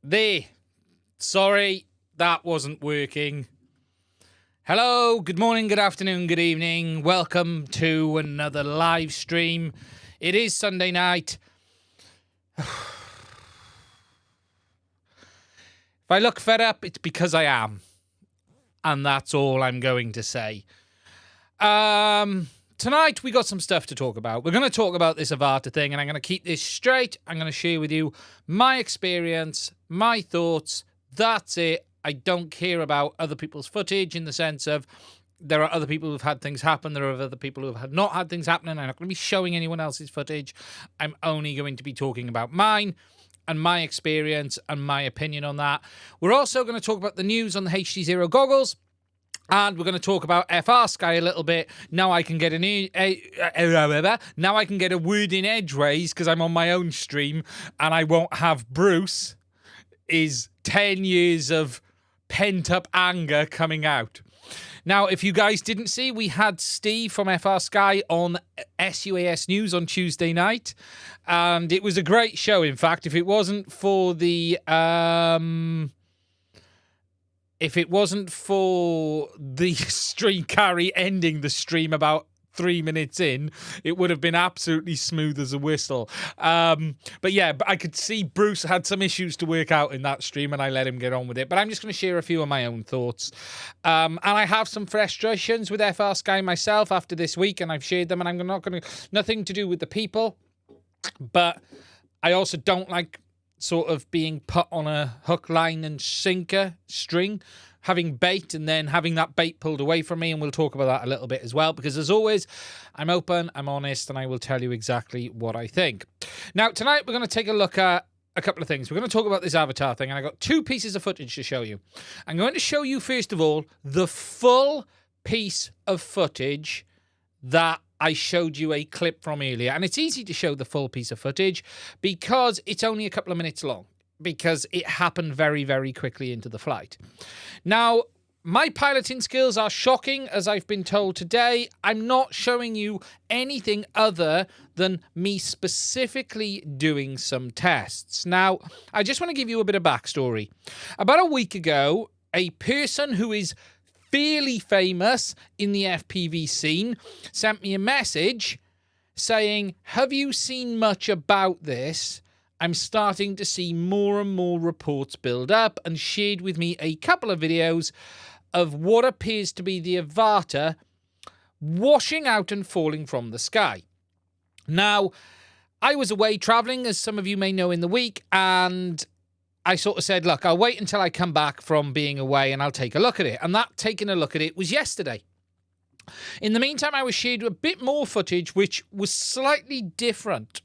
There. Sorry, that wasn't working. Hello, good morning, good afternoon, good evening. Welcome to another live stream. It is Sunday night. If I look fed up, it's because I am. And that's all I'm going to say. Tonight, we got some stuff to talk about. We're going to talk about this Avata thing, and I'm going to keep this straight. I'm going to share with you my experience, my thoughts. That's it. I don't care about other people's footage in the sense of there are other people who've had things happen. There are other people who have not had things happen, and I'm not going to be showing anyone else's footage. I'm only going to be talking about mine and my experience and my opinion on that. We're also going to talk about the news on the HDZero goggles. And we're going to talk about FRSky a little bit. Now I can get now I can get a word in edgeways because I'm on my own stream and I won't have Bruce. Is 10 years of pent-up anger coming out. Now, if you guys didn't see, we had Steve from FRSky on SUAS News on Tuesday night. And it was a great show, in fact. If it wasn't for the stream carry ending the stream about 3 minutes in, it would have been absolutely smooth as a whistle. But yeah, I could see Bruce had some issues to work out in that stream, and I let him get on with it. But I'm just going to share a few of my own thoughts. And I have some frustrations with FRSky myself after this week, and I've shared them, and I'm not going to, nothing to do with the people. But I also don't like sort of being put on a hook, line and sinker string, having bait and then having that bait pulled away from me, and we'll talk about that a little bit as well, because as always, I'm open, I'm honest, and I will tell you exactly what I think. Now, tonight we're going to take a look at a couple of things. We're going to talk about this Avatar thing, and I got two pieces of footage to show you. I'm going to show you, first of all, the full piece of footage that I showed you a clip from earlier. And it's easy to show the full piece of footage because it's only a couple of minutes long, because it happened very, very quickly into the flight. Now, my piloting skills are shocking, as I've been told today. I'm not showing you anything other than me specifically doing some tests. Now, I just want to give you a bit of backstory. About a week ago, a person who is fairly famous in the FPV scene sent me a message saying, have you seen much about this? I'm starting to see more and more reports build up, and shared with me a couple of videos of what appears to be the Avata washing out and falling from the sky. Now, I was away traveling, as some of you may know, in the week, and I sort of said, look, I'll wait until I come back from being away and I'll take a look at it. And that taking a look at it was yesterday. In the meantime, I was shared a bit more footage, which was slightly different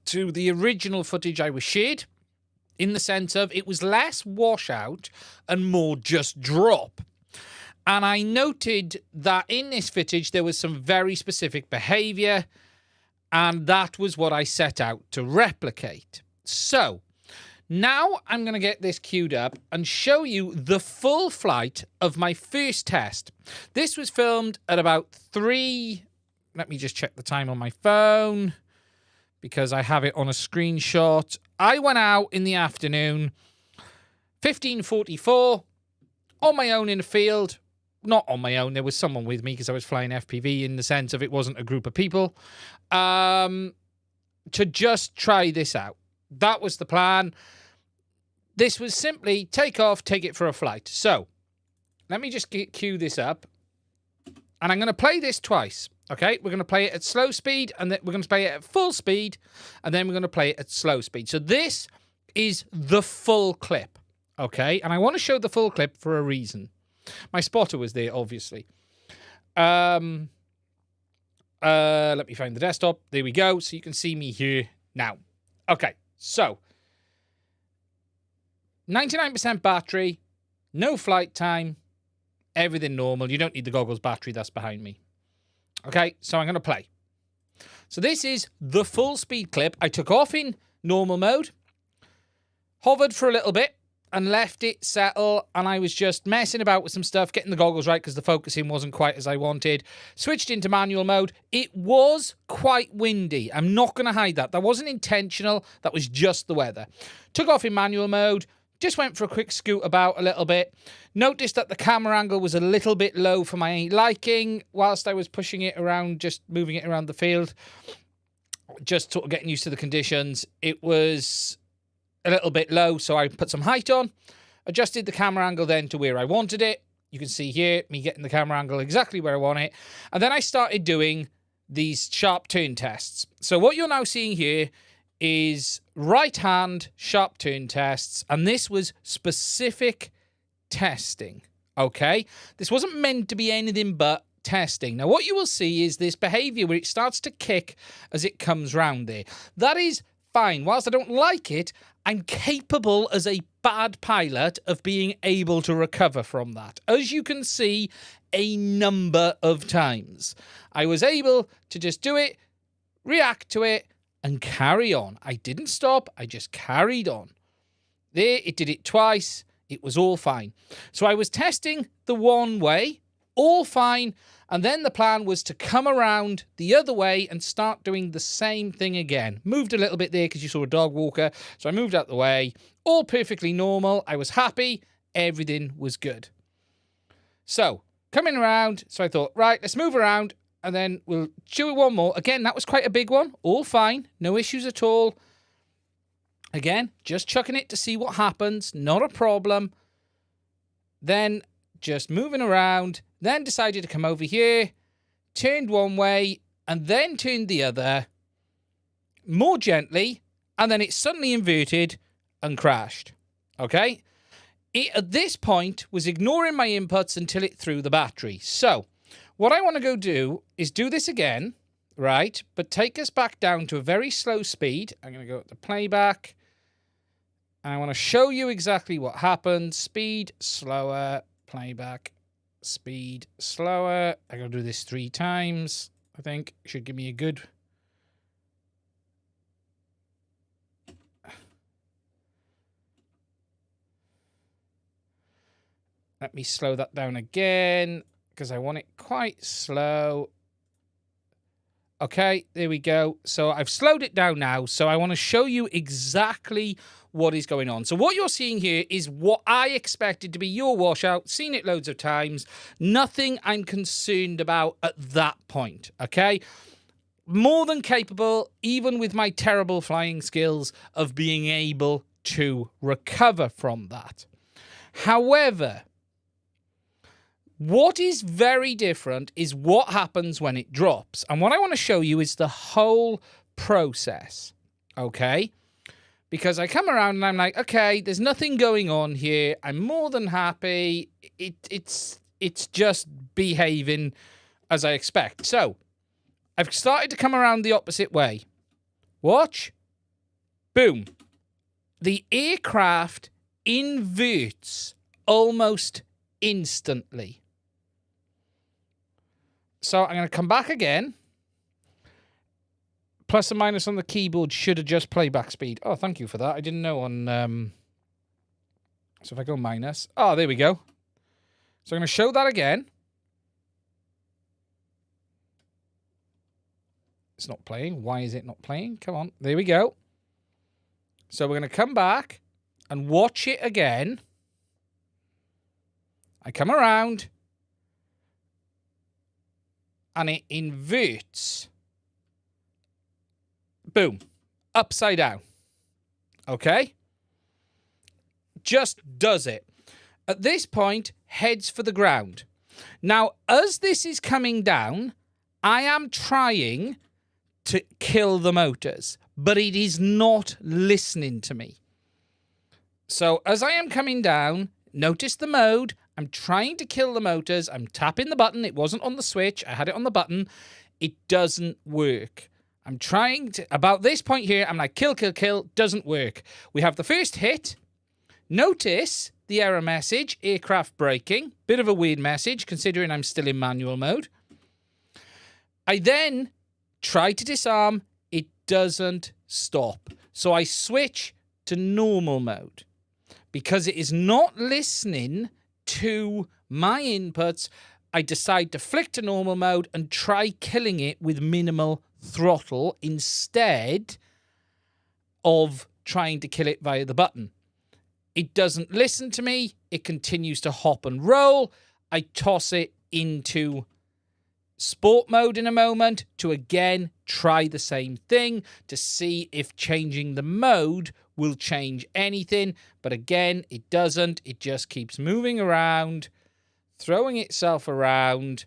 to the original footage I was shared, in the sense of it was less washout and more just drop. And I noted that in this footage, there was some very specific behavior, and that was what I set out to replicate. So now I'm going to get this queued up and show you the full flight of my first test. This was filmed at about 3... Let me just check the time on my phone, because I have it on a screenshot. I went out in the afternoon, 15:44, on my own in the field. Not on my own, there was someone with me because I was flying FPV, in the sense of it wasn't a group of people, to just try this out. That was the plan. This was simply take off, take it for a flight. So let me just cue this up, and I'm going to play this twice. Okay, we're going to play it at slow speed, and then we're going to play it at full speed, and then we're going to play it at slow speed. So this is the full clip, okay? And I want to show the full clip for a reason. My spotter was there, obviously. Let me find the desktop. There we go. So you can see me here now. Okay, so 99% battery, no flight time, everything normal. You don't need the goggles battery that's behind me. Okay, so I'm going to play. So this is the full speed clip. I took off in normal mode, hovered for a little bit, and left it settle, and I was just messing about with some stuff, getting the goggles right because the focusing wasn't quite as I wanted. Switched into manual mode. It was quite windy. I'm not going to hide that. That wasn't intentional. That was just the weather. Took off in manual mode. Just went for a quick scoot about a little bit. Noticed that the camera angle was a little bit low for my liking whilst I was pushing it around, just moving it around the field. Just sort of getting used to the conditions. It was a little bit low, so I put some height on. Adjusted the camera angle then to where I wanted it. You can see here, me getting the camera angle exactly where I want it. And then I started doing these sharp turn tests. So what you're now seeing here is right hand sharp turn tests, and this was specific testing, okay? This wasn't meant to be anything but testing. Now what you will see is this behavior where it starts to kick as it comes round there. That is fine. Whilst I don't like it, I'm capable as a bad pilot of being able to recover from that. As you can see, a number of times I was able to just do it, react to it, and carry on. I didn't stop. I just carried on. There, it did it twice. It was all fine. So I was testing the one way, all fine. And then the plan was to come around the other way and start doing the same thing again. Moved a little bit there because you saw a dog walker. So I moved out the way. All perfectly normal. I was happy. Everything was good. So coming around. So I thought, right, let's move around. And then we'll do it one more. Again, that was quite a big one. All fine. No issues at all. Again, just chucking it to see what happens. Not a problem. Then just moving around. Then decided to come over here. Turned one way. And then turned the other. More gently. And then it suddenly inverted and crashed. Okay? It, at this point, was ignoring my inputs until it threw the battery. So what I want to go do is do this again, right? But take us back down to a very slow speed. I'm going to go to playback. And I want to show you exactly what happened. Speed, slower, playback, speed, slower. I'm going to do this 3 times. I think it should give me a good... Let me slow that down again, because I want it quite slow. Okay, there we go. So I've slowed it down now. So I want to show you exactly what is going on. So what you're seeing here is what I expected to be your washout. Seen it loads of times. Nothing I'm concerned about at that point. Okay? More than capable, even with my terrible flying skills, of being able to recover from that. However, what is very different is what happens when it drops. And what I want to show you is the whole process, okay? Because I come around and I'm like, okay, there's nothing going on here. I'm more than happy. It's just behaving as I expect. So I've started to come around the opposite way. Watch. Boom. The aircraft inverts almost instantly. So I'm going to come back again. Plus and minus on the keyboard should adjust playback speed. Oh, thank you for that. I didn't know on... So if I go minus... Oh, there we go. So I'm going to show that again. It's not playing. Why is it not playing? Come on. There we go. So we're going to come back and watch it again. I come around. And it inverts. Boom. Upside down. Okay? Just does it. At this point, heads for the ground. Now, as this is coming down, I am trying to kill the motors, but it is not listening to me. So as I am coming down, notice the mode. I'm trying to kill the motors. I'm tapping the button. It wasn't on the switch. I had it on the button. It doesn't work. I'm trying to, about this point here, I'm like, kill, kill, kill. Doesn't work. We have the first hit. Notice the error message, aircraft braking. Bit of a weird message, considering I'm still in manual mode. I then try to disarm. It doesn't stop. So I switch to normal mode. Because it is not listening to my inputs, I decide to flick to normal mode and try killing it with minimal throttle instead of trying to kill it via the button. It doesn't listen to me. It continues to hop and roll. I toss it into sport mode in a moment to again try the same thing to see if changing the mode will change anything. But again, it doesn't. It just keeps moving around, throwing itself around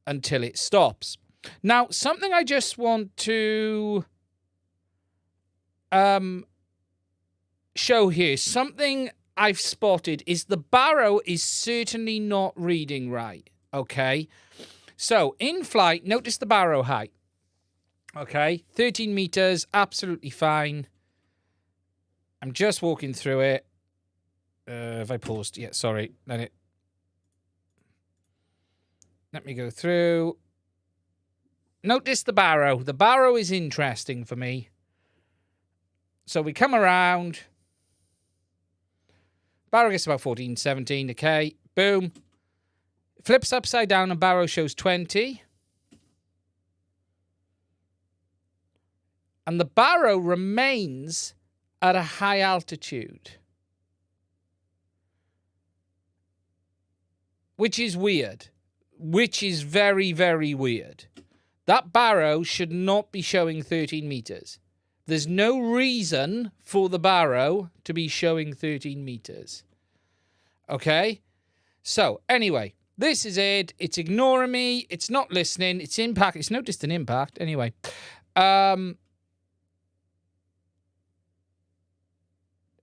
until it stops. Now, something I just want to show here, something I've spotted is the barrow is certainly not reading right, okay? So, in flight, notice the barrow height, okay? 13 meters, absolutely fine. I'm just walking through it. Have I paused? Yeah, sorry. Let me go through. Notice the barrow. The barrow is interesting for me. So we come around. Barrow gets about 14, 17. Okay. Boom. Flips upside down and barrow shows 20. And the barrow remains at a high altitude, which is weird, which is very, very weird. That barrow should not be showing 13 meters. There's no reason for the barrow to be showing 13 meters. Okay? So, anyway, this is it. It's ignoring me. It's not listening. It's impact. It's noticed an impact. Anyway.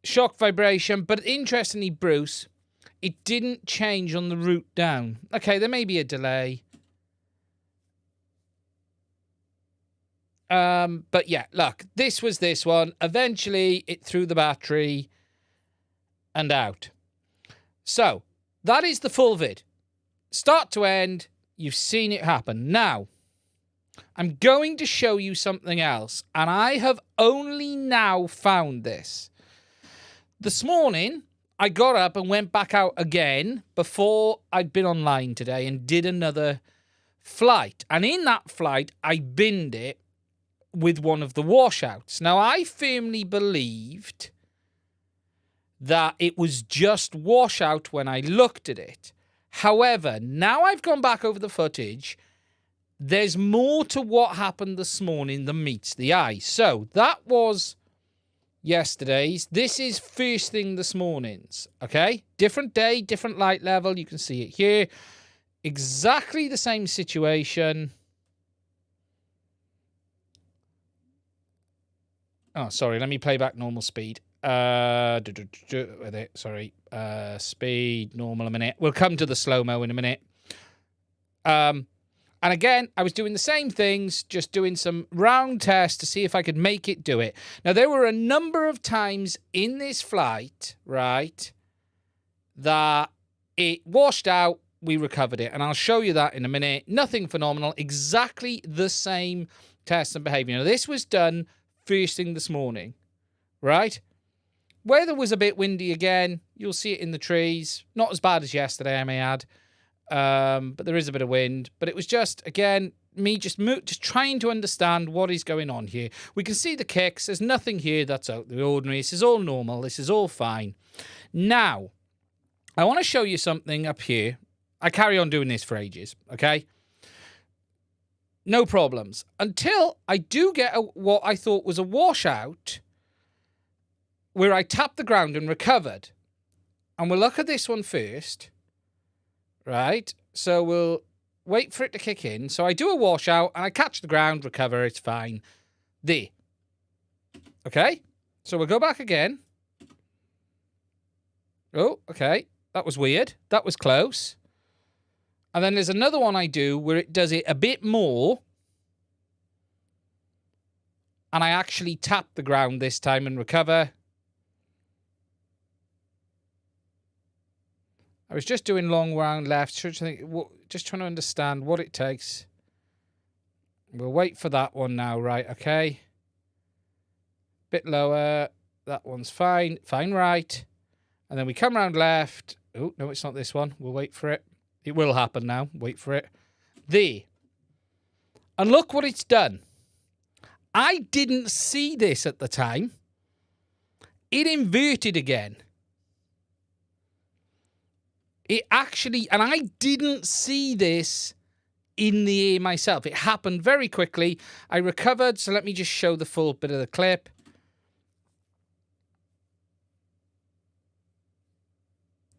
Shock vibration, but interestingly, Bruce, it didn't change on the route down. Okay, there may be a delay. But yeah, look, this was this one. Eventually, it threw the battery and out. So, that is the full vid. Start to end, you've seen it happen. Now, I'm going to show you something else, and I have only now found this. This morning, I got up and went back out again before I'd been online today and did another flight. And in that flight, I binned it with one of the washouts. Now, I firmly believed that it was just washout when I looked at it. However, now I've gone back over the footage, there's more to what happened this morning than meets the eye. So, that was yesterday's. This is first thing this morning's, okay? Different day, different light level. You can see it here. Exactly the same situation. Oh, sorry. Let me play back normal speed. Sorry. Speed, normal a minute. We'll come to the slow-mo in a minute. And again, I was doing the same things, just doing some round tests to see if I could make it do it. Now, there were a number of times in this flight, right, that it washed out, we recovered it. And I'll show you that in a minute. Nothing phenomenal. Exactly the same test and behavior. Now, this was done first thing this morning, right? Weather was a bit windy again. You'll see it in the trees. Not as bad as yesterday, I may add. But there is a bit of wind. But it was just, again, me just trying to understand what is going on here. We can see the kicks. There's nothing here that's out of the ordinary. This is all normal. This is all fine. Now, I want to show you something up here. I carry on doing this for ages, okay? No problems. Until I do get what I thought was a washout where I tapped the ground and recovered. And we'll look at this one first. Right, so we'll wait for it to kick in. So I do a washout and I catch the ground, recover, it's fine. There. Okay, so we'll go back again. Oh, okay, that was weird. That was close. And then there's another one I do where it does it a bit more. And I actually tap the ground this time and recover. I was just doing long round left, just trying to understand what it takes. We'll wait for that one now, right? Okay. Bit lower. That one's fine. Fine right. And then we come round left. Oh, no, it's not this one. We'll wait for it. It will happen now. Wait for it. There. And look what it's done. I didn't see this at the time. It inverted again. It actually, and I didn't see this in the air myself. It happened very quickly. I recovered, so let me just show the full bit of the clip.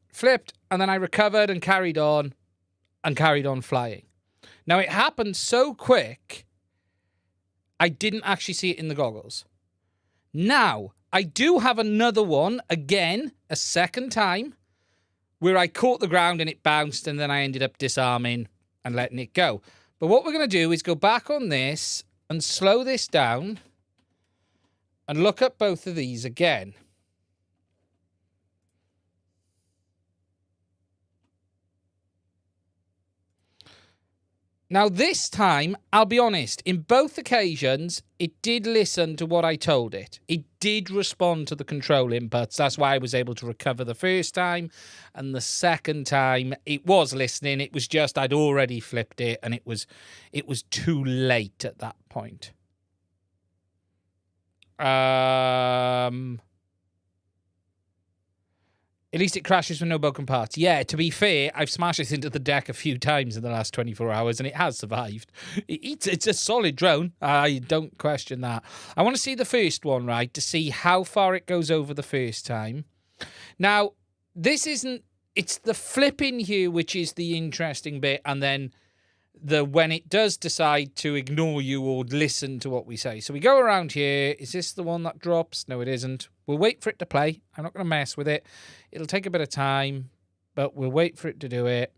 Flipped, and then I recovered and carried on flying. Now, it happened so quick, I didn't actually see it in the goggles. Now, I do have another one, again, a second time, where I caught the ground and it bounced, and then I ended up disarming and letting it go. But what we're going to do is go back on this and slow this down and look at both of these again. Now, this time, I'll be honest, in both occasions, it did listen to what I told it. It did respond to the control inputs. That's why I was able to recover the first time. And the second time, it was listening. It was just I'd already flipped it, and it was too late at that point. At least it crashes with no broken parts. Yeah, to be fair, I've smashed it into the deck a few times in the last 24 hours, and it has survived. It's a solid drone. I don't question that. I want to see the first one, right, to see how far it goes over the first time. Now, this isn't... It's the flipping here which is the interesting bit, and then when it does decide to ignore you or listen to what we say. So we go around here. Is this the one that drops? No, it isn't. We'll wait for it to play. I'm not going to mess with it. It'll take a bit of time, but we'll wait for it to do it.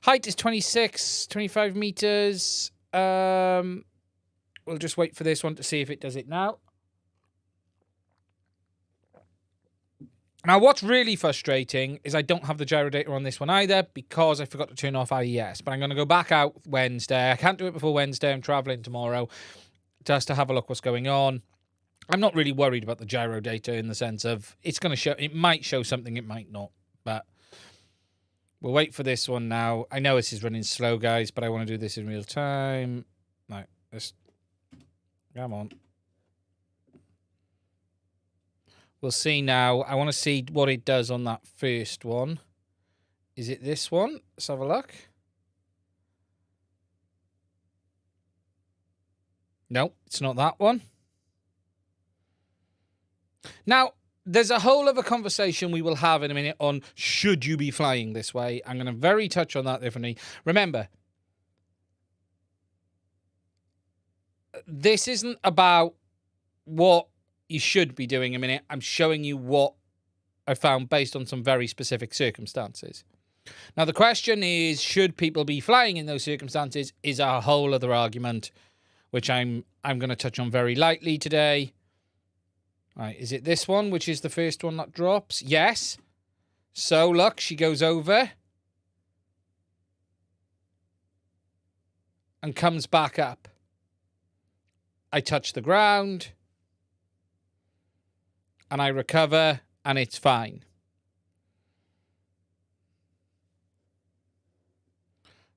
Height is 25 meters. We'll just wait for this one to see if it does it now. Now, what's really frustrating is I don't have the gyro data on this one either because I forgot to turn off IES. But I'm going to go back out Wednesday. I can't do it before Wednesday. I'm traveling tomorrow just to have a look what's going on. I'm not really worried about the gyro data in the sense of it's going to show. It might show something, it might not. But we'll wait for this one now. I know this is running slow, guys, but I want to do this in real time. No, come on. We'll see now. I want to see what it does on that first one. Is it this one? Let's have a look. No, it's not that one. Now, there's a whole other conversation we will have in a minute on should you be flying this way. I'm going to touch on that differently. Remember, this isn't about what you should be doing a minute. I'm showing you what I found based on some very specific circumstances. Now, the question is, should people be flying in those circumstances is a whole other argument, which I'm going to touch on very lightly today. All right, is it this one, which is the first one that drops? Yes. So, look, she goes over and comes back up. I touch the ground and I recover, and it's fine.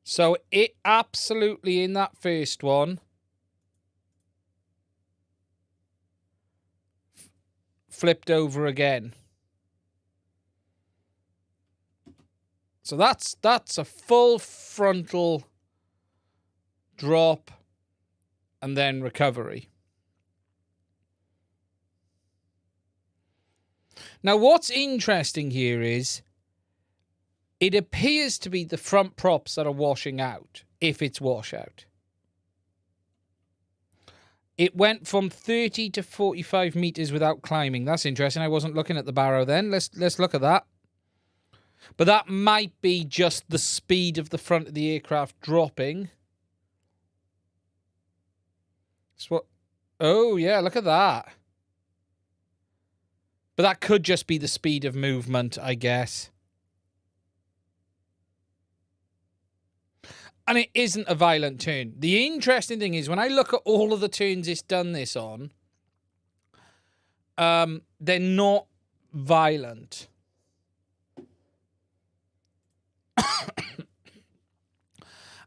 So it absolutely, in that first one, flipped over again. So that's a full frontal drop and then recovery. Now, what's interesting here is It appears to be the front props that are washing out, if it's washout. It went from 30 to 45 meters without climbing. That's interesting. I wasn't looking at the barrow then. Let's look at that. But that might be just the speed of the front of the aircraft dropping. Oh, yeah, look at that. But that could just be the speed of movement, I guess. And it isn't a violent turn. The interesting thing is, when I look at all of the turns it's done this on, they're not violent.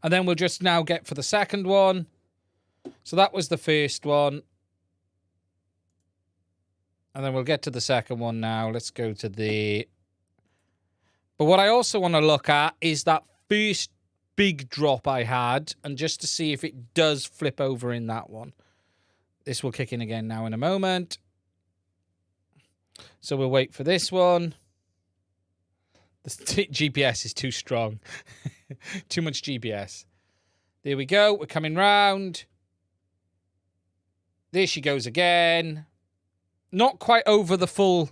And then we'll just now get for the second one. So that was the first one. And then we'll get to the second one now. Let's go to the... But what I also want to look at is that first big drop I had, and just to see if it does flip over in that one. This will kick in again now in a moment. So we'll wait for this one. The GPS is too strong. Too much GPS. There we go. We're coming round. There she goes again. Not quite over the full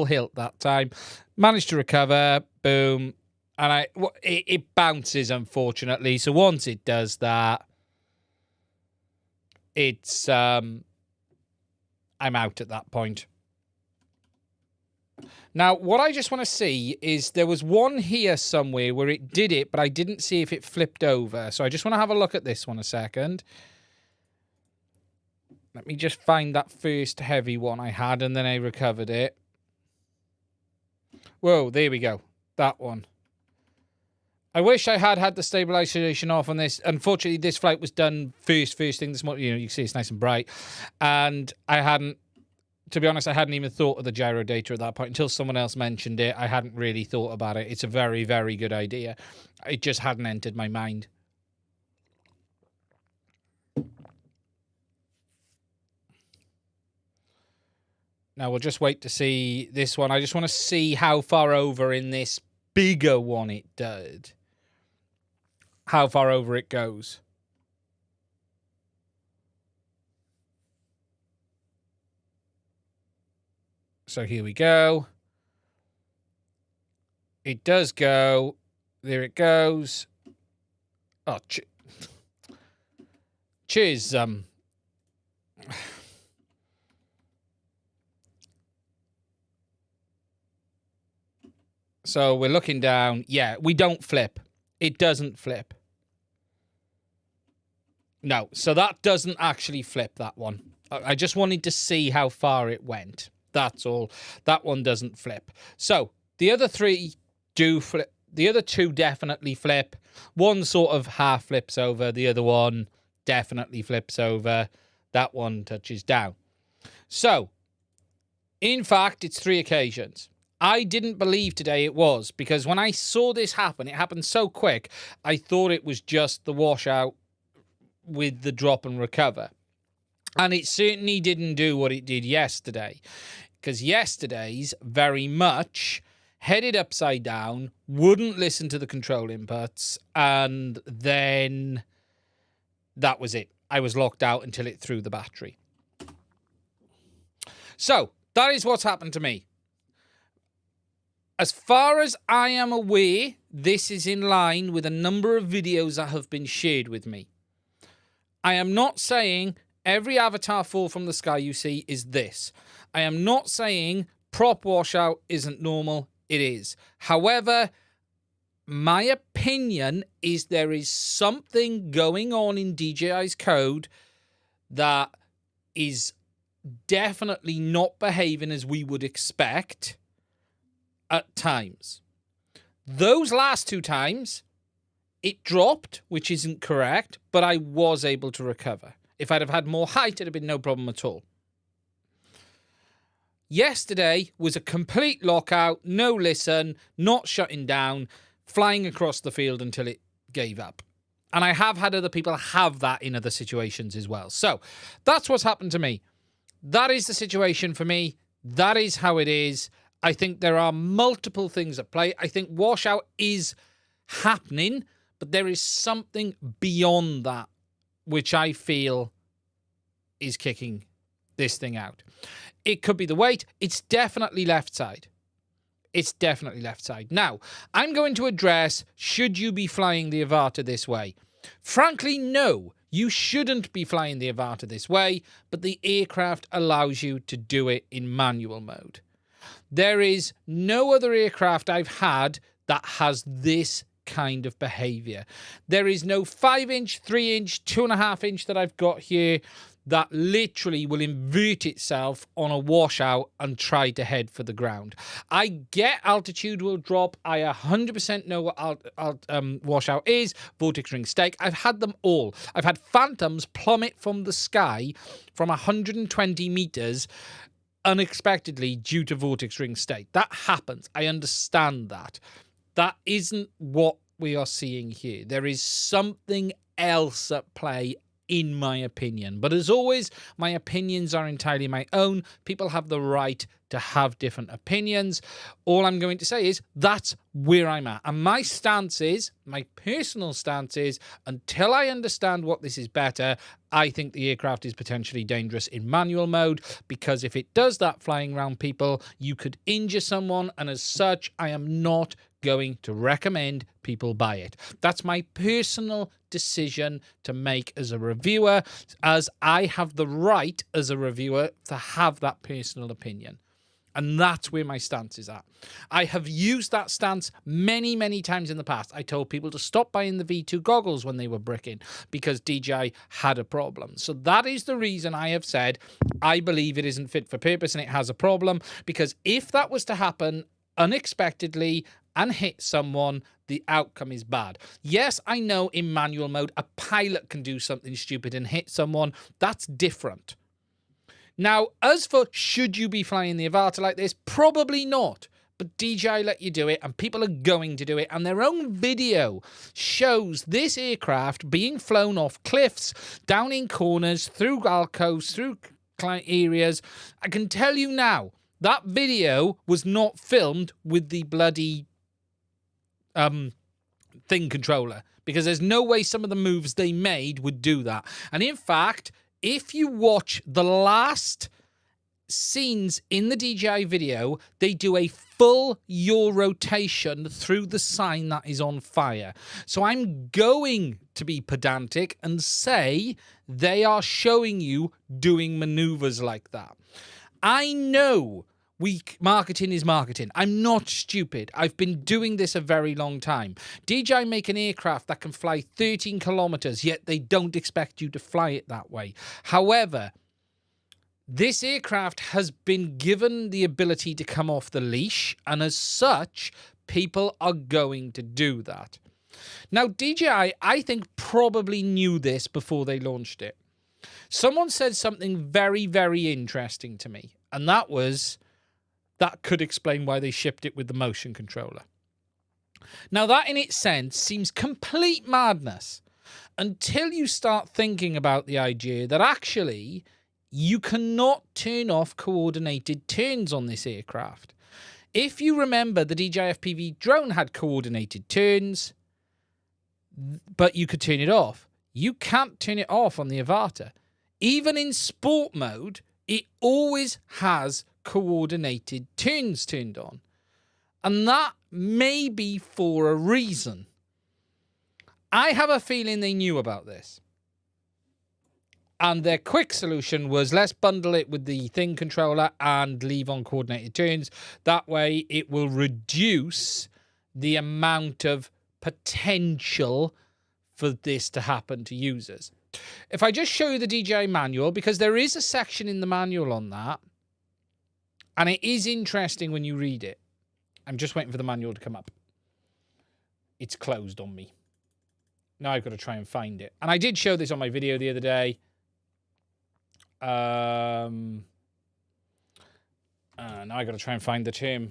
hilt that time. Managed to recover. Boom. And it bounces, unfortunately. So once it does that, it's I'm out at that point. Now, what I just want to see is there was one here somewhere where it did it, but I didn't see if it flipped over. So I just want to have a look at this one a second. Let me just find that first heavy one I had, and then I recovered it. Whoa, there we go. That one. I wish I had the stabilization off on this. Unfortunately, this flight was done first thing this morning. You know, you can see it's nice and bright. And I hadn't, to be honest, I hadn't even thought of the gyro data at that point until someone else mentioned it. I hadn't really thought about it. It's a very, very good idea. It just hadn't entered my mind. Now, we'll just wait to see this one. I just want to see how far over in this bigger one it did. How far over it goes. So here we go. It does go. There it goes. Oh, cheers. So we're looking down. Yeah, we don't flip. It doesn't flip. No, so that doesn't actually flip, that one. I just wanted to see how far it went. That's all. That one doesn't flip. So the other three do flip. The other two definitely flip. One sort of half flips over. The other one definitely flips over. That one touches down. So, in fact, it's 3 occasions. I didn't believe today it was, because when I saw this happen, it happened so quick, I thought it was just the washout with the drop and recover. And it certainly didn't do what it did yesterday, because yesterday's very much headed upside down, wouldn't listen to the control inputs, and then that was it. I was locked out until it threw the battery. So, that is what's happened to me. As far as I am aware, this is in line with a number of videos that have been shared with me. I am not saying every avatar fall from the sky you see is this. I am not saying prop washout isn't normal. It is. However, my opinion is there is something going on in DJI's code that is definitely not behaving as we would expect at times. Those last 2 times, it dropped, which isn't correct, but I was able to recover. If I'd have had more height, it'd have been no problem at all. Yesterday was a complete lockout, no listen, not shutting down, flying across the field until it gave up. And I have had other people have that in other situations as well. So that's what's happened to me. That is the situation for me. That is how it is. I think there are multiple things at play. I think washout is happening, but there is something beyond that which I feel is kicking this thing out. It could be the weight. It's definitely left side. It's definitely left side. Now, I'm going to address, should you be flying the Avata this way? Frankly, no. You shouldn't be flying the Avata this way, but the aircraft allows you to do it in manual mode. There is no other aircraft I've had that has this kind of behavior. There is no 5-inch, 3-inch, 2.5-inch that I've got here that literally will invert itself on a washout and try to head for the ground. I get altitude will drop. I 100% know what washout is. Vortex ring stake. I've had them all. I've had phantoms plummet from the sky from 120 meters unexpectedly due to vortex ring stake. That happens. I understand that. That isn't what we are seeing here. There is something else at play, in my opinion. But as always, my opinions are entirely my own. People have the right to have different opinions. All I'm going to say is that's where I'm at. And my stance is, my personal stance is, until I understand what this is better, I think the aircraft is potentially dangerous in manual mode, because if it does that flying around people, you could injure someone. And as such, I am not going to recommend people buy it. That's my personal decision to make as a reviewer, as I have the right as a reviewer to have that personal opinion. And that's where my stance is at. I have used that stance many, many times in the past. I told people to stop buying the V2 goggles when they were bricking because DJI had a problem. So that is the reason I have said I believe it isn't fit for purpose and it has a problem, because if that was to happen unexpectedly and hit someone, the outcome is bad. Yes, I know in manual mode, a pilot can do something stupid and hit someone. That's different. Now, as for should you be flying the Avata like this? Probably not. But DJI let you do it, and people are going to do it. And their own video shows this aircraft being flown off cliffs, down in corners, through alcoves, through client areas. I can tell you now, that video was not filmed with the bloody thing controller, because there's no way some of the moves they made would do that. And in fact, if you watch the last scenes in the DJI video, they do a full yaw rotation through the sign that is on fire. So I'm going to be pedantic and say they are showing you doing maneuvers like that. I know marketing is marketing. I'm not stupid. I've been doing this a very long time. DJI make an aircraft that can fly 13 kilometers, yet they don't expect you to fly it that way. However, this aircraft has been given the ability to come off the leash, and as such, people are going to do that. Now, DJI, I think, probably knew this before they launched it. Someone said something very, very interesting to me, and that was, that could explain why they shipped it with the motion controller. Now, that in its sense seems complete madness until you start thinking about the idea that actually you cannot turn off coordinated turns on this aircraft. If you remember, the DJI FPV drone had coordinated turns, but you could turn it off. You can't turn it off on the Avata. Even in sport mode, it always has coordinated turns turned on. And that may be for a reason. I have a feeling they knew about this. And their quick solution was, let's bundle it with the thing controller and leave on coordinated turns. That way it will reduce the amount of potential for this to happen to users. If I just show you the DJI manual, because there is a section in the manual on that, and it is interesting when you read it. I'm just waiting for the manual to come up. It's closed on me. Now I've got to try and find it. And I did show this on my video the other day. Now I got to try and find the term.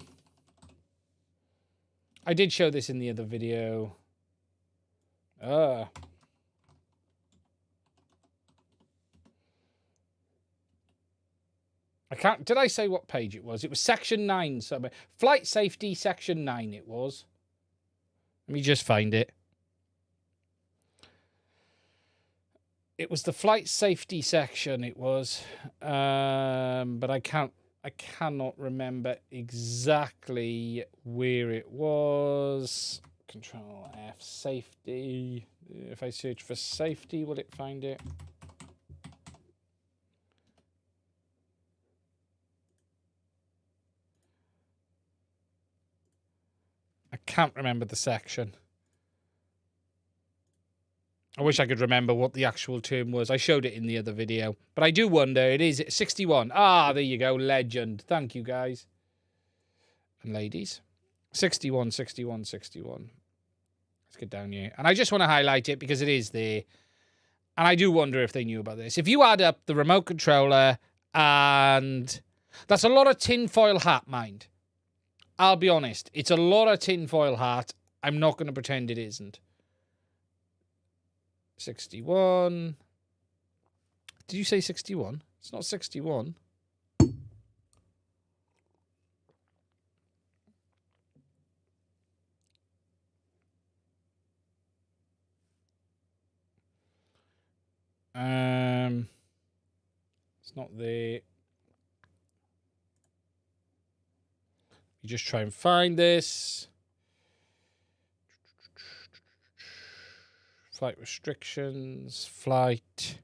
I did show this in the other video. I can't. Did I say what page it was? It was section 9. Somewhere. Flight safety section 9. It was. Let me just find it. It was the flight safety section. It was, but I cannot remember exactly where it was. Control F, safety. If I search for safety, will it find it? I can't remember the section. I wish I could remember what the actual term was. I showed it in the other video. But I do wonder, it is 61. Ah, there you go, legend. Thank you, guys. And ladies. 61, 61, 61. Let's get down here. And I just want to highlight it because it is there. And I do wonder if they knew about this. If you add up the remote controller and... That's a lot of tinfoil hat, mind. I'll be honest. It's a lot of tinfoil hat. I'm not going to pretend it isn't. 61. Did you say 61? It's not 61. It's not there. You just try and find this. Flight restrictions, flight.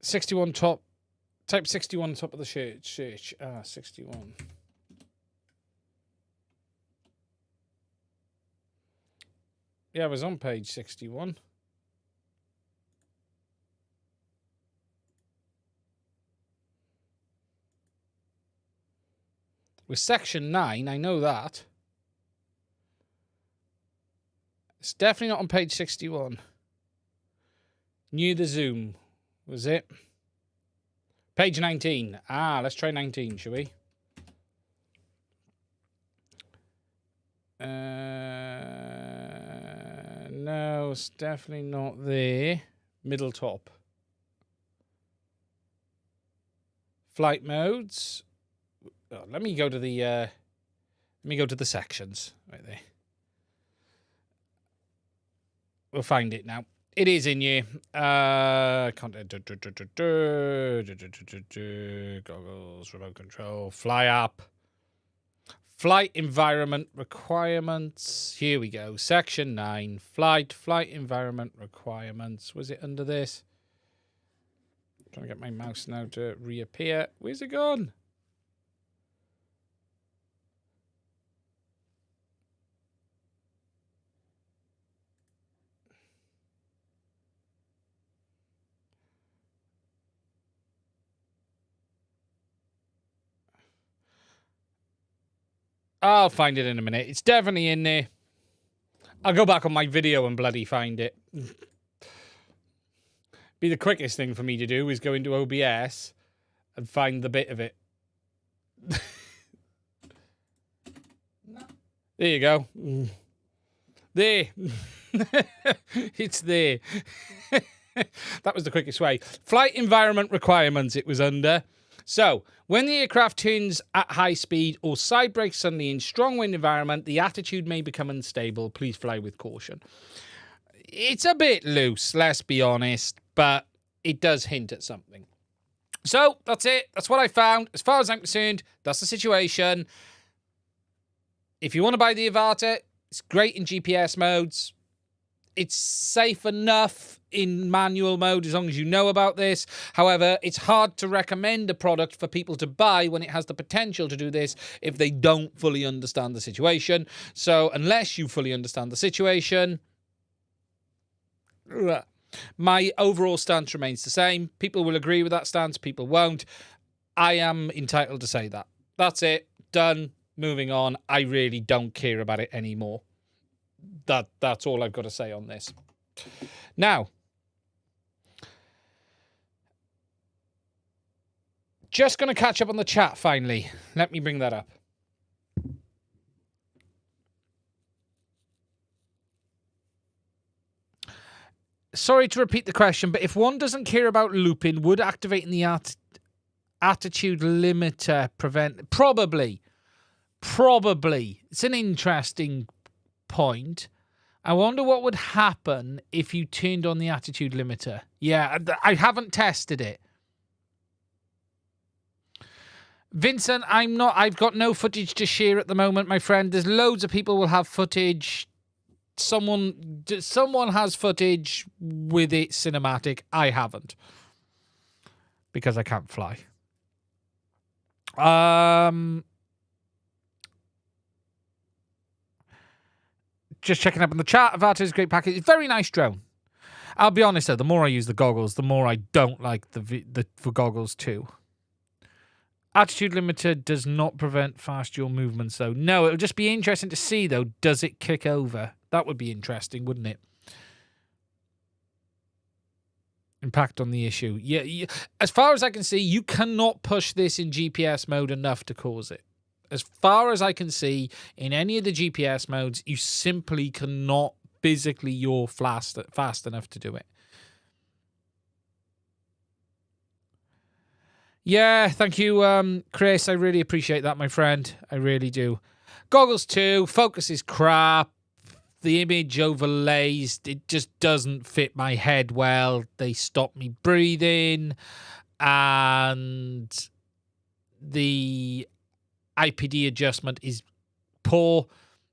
61 top. Type 61 top of the search. Ah, 61. Yeah, I was on page 61. With section 9, I know that. It's definitely not on page 61. Knew the zoom, was it? Page 19. Ah, let's try 19, shall we? No, it's definitely not there. Middle top. Flight modes. Oh, let me go to the sections right there. We'll find it now. It is in here. Content. Goggles, remote control, fly app, flight environment requirements. Here we go. Section 9. Flight environment requirements. Was it under this? I'm trying to get my mouse now to reappear. Where's it gone? I'll find it in a minute. It's definitely in there. I'll go back on my video and bloody find it. Be the quickest thing for me to do is go into OBS and find the bit of it. There you go. There. It's there. That was the quickest way. Flight environment requirements it was under. So, when the aircraft turns at high speed or side brakes suddenly in strong wind environment, the attitude may become unstable. Please fly with caution. It's a bit loose, let's be honest, but it does hint at something. So, that's it. That's what I found. As far as I'm concerned, that's the situation. If you want to buy the Avata, it's great in GPS modes. It's safe enough in manual mode as long as you know about this. However, it's hard to recommend a product for people to buy when it has the potential to do this if they don't fully understand the situation. So unless you fully understand the situation, my overall stance remains the same. People will agree with that stance. People won't. I am entitled to say that. That's it. Done. Moving on. I really don't care about it anymore. That's all I've got to say on this. Now, just going to catch up on the chat finally. Let me bring that up. Sorry to repeat the question, but if one doesn't care about looping, would activating the attitude limiter prevent... Probably. It's an interesting point. I wonder what would happen if you turned on the attitude limiter. Yeah, I haven't tested it. Vincent, I've got no footage to share at the moment, my friend. There's loads of people will have footage. Someone has footage with it cinematic. I haven't. Because I can't fly. Just checking up in the chat. Avata is a great package. It's a very nice drone. I'll be honest though, the more I use the goggles, the more I don't like the goggles too. Attitude limiter does not prevent fast yaw movements, though. No, it would just be interesting to see, though. Does it kick over? That would be interesting, wouldn't it? Impact on the issue. Yeah, as far as I can see, you cannot push this in GPS mode enough to cause it. As far as I can see, in any of the GPS modes, you simply cannot physically yaw fast enough to do it. Yeah, thank you, Chris. I really appreciate that, my friend. I really do. Goggles 2, focus is crap. The image overlays, it just doesn't fit my head well. They stop me breathing. And the IPD adjustment is poor.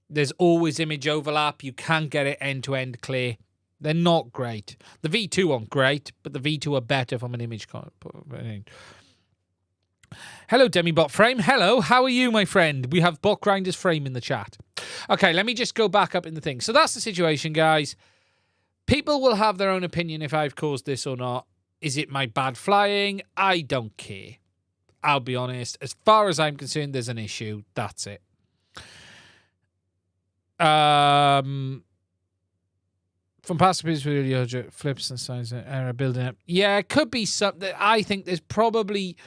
There's always image overlap. You can't get it end-to-end clear. They're not great. The V2 aren't great, but the V2 are better from an image Hello, Demibot Frame. Hello, how are you, my friend? We have Bot Grinders Frame in the chat. Okay, let me just go back up in the thing. So that's the situation, guys. People will have their own opinion if I've caused this or not. Is it my bad flying? I don't care. I'll be honest. As far as I'm concerned, there's an issue. That's it. From past video, flips and signs of error building up. Yeah, it could be something. I think there's probably...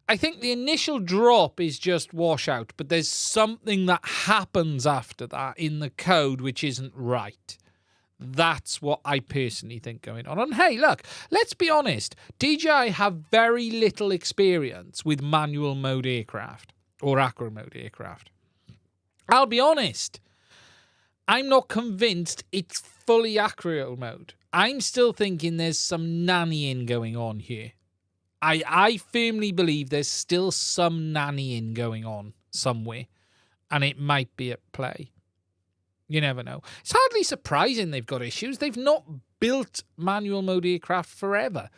I think the initial drop is just washout, but there's something that happens after that in the code which isn't right. That's what I personally think going on. And hey, look, let's be honest. DJI have very little experience with manual mode aircraft or acro mode aircraft. I'll be honest. I'm not convinced it's fully acro mode. I'm still thinking there's some nannying going on here. I firmly believe there's still some nannying going on somewhere, and it might be at play. You never know. It's hardly surprising they've got issues. They've not built manual mode aircraft forever.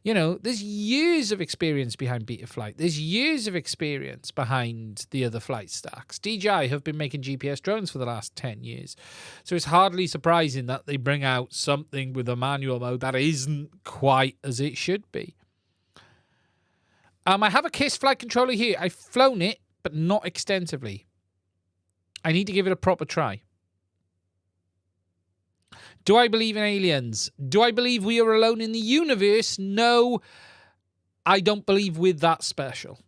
You know, there's years of experience behind Betaflight. There's years of experience behind the other flight stacks. DJI have been making GPS drones for the last 10 years. So it's hardly surprising that they bring out something with a manual mode that isn't quite as it should be. I have a KISS flight controller here. I've flown it, but not extensively. I need to give it a proper try. Do I believe in aliens? Do I believe we are alone in the universe? No, I don't believe we're that special.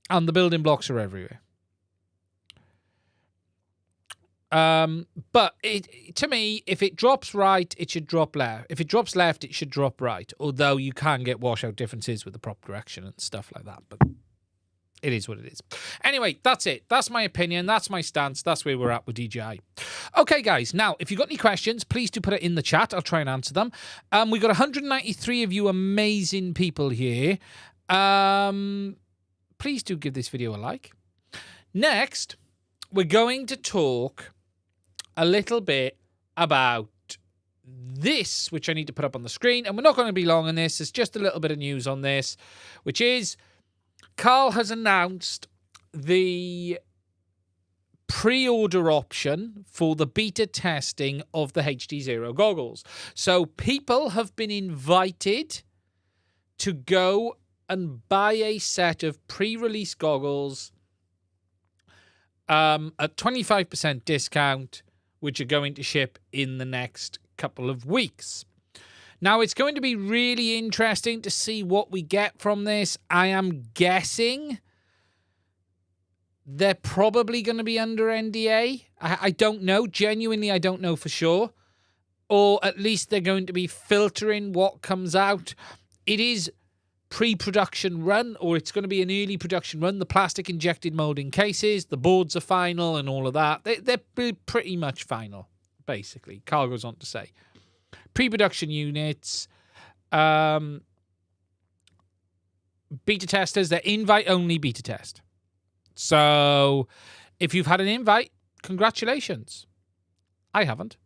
And the building blocks are everywhere. But to me, if it drops right, it should drop left. If it drops left, it should drop right. Although you can get washout differences with the prop direction and stuff like that. But it is what it is. Anyway, that's it. That's my opinion. That's my stance. That's where we're at with DJI. Okay, guys. Now, if you've got any questions, please do put it in the chat. I'll try and answer them. We've got 193 of you amazing people here. Please do give this video a like. Next, we're going to talk a little bit about this, which I need to put up on the screen. And we're not going to be long on this. It's just a little bit of news on this, which is Carl has announced the pre-order option for the beta testing of the HDZero goggles. So people have been invited to go and buy a set of pre-release goggles at 25% discount, which are going to ship in the next couple of weeks. Now, it's going to be really interesting to see what we get from this. I am guessing They're probably going to be under NDA. I don't know. Genuinely, I don't know for sure. Or at least they're going to be filtering what comes out. It is pre-production run, or it's going to be an early production run. The plastic injected molding cases, the boards are final and all of that. They're pretty much final, basically. Carl goes on to say. Pre-production units, beta testers, they're invite-only beta test. So if you've had an invite, congratulations. I haven't.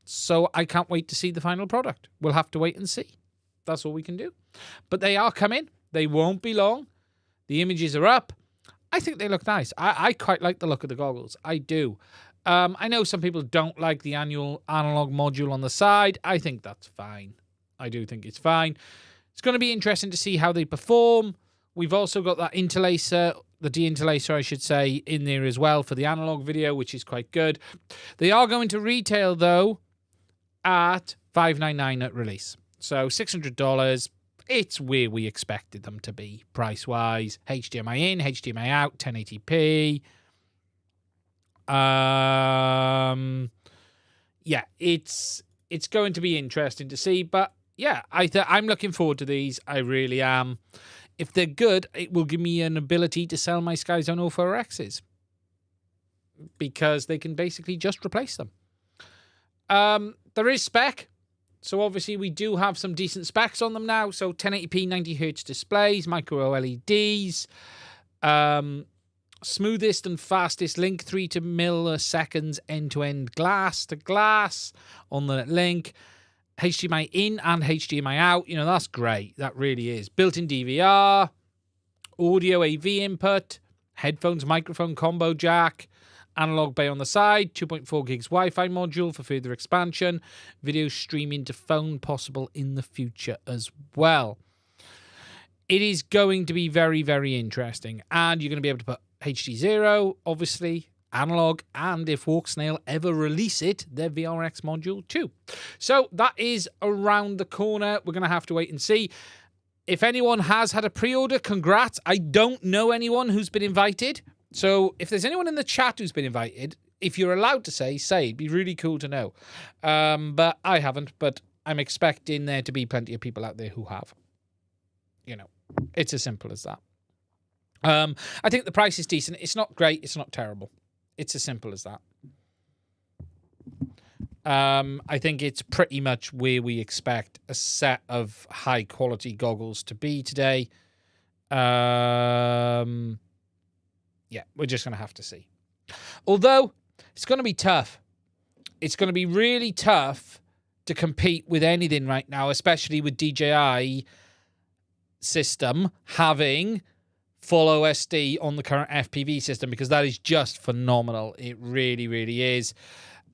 So I can't wait to see the final product. We'll have to wait and see. That's all we can do. But they are coming. They won't be long. The images are up. I think they look nice. I quite like the look of the goggles. I do. I know some people don't like the annual analog module on the side. I think that's fine. I do think it's fine. It's going to be interesting to see how they perform. We've also got that interlacer, the de-interlacer, I should say, in there as well for the analog video, which is quite good. They are going to retail, though, at $599 at release. So $600. It's where we expected them to be price-wise. HDMI in, HDMI out, 1080p. Yeah, it's going to be interesting to see. But yeah, I'm looking forward to these. I really am. If they're good, it will give me an ability to sell my Skyzone 04Xs because they can basically just replace them. There is spec. So obviously we do have some decent specs on them now. So 1080p 90Hz displays, micro LEDs, smoothest and fastest link, 3 to milliseconds end-to-end glass to glass on the link. HDMI in and HDMI out. You know, that's great. That really is. Built-in DVR, audio AV input, headphones, microphone combo jack, analog bay on the side, 2.4 gigs Wi-Fi module for further expansion, video streaming to phone possible in the future as well. It is going to be very, very interesting. And you're going to be able to put HDZero, obviously, analog, and if Walksnail ever release it, their VRX module too. So that is around the corner. We're going to have to wait and see. If anyone has had a pre-order, congrats. I don't know anyone who's been invited. So if there's anyone in the chat who's been invited, if you're allowed to say. It'd be really cool to know. But I haven't, but I'm expecting there to be plenty of people out there who have. You know, it's as simple as that. I think the price is decent. It's not great. It's not terrible. It's as simple as that. I think it's pretty much where we expect a set of high-quality goggles to be today. Yeah, we're just going to have to see. Although, it's going to be tough. It's going to be really tough to compete with anything right now, especially with DJI system having full OSD on the current FPV system, because that is just phenomenal. It really, really is.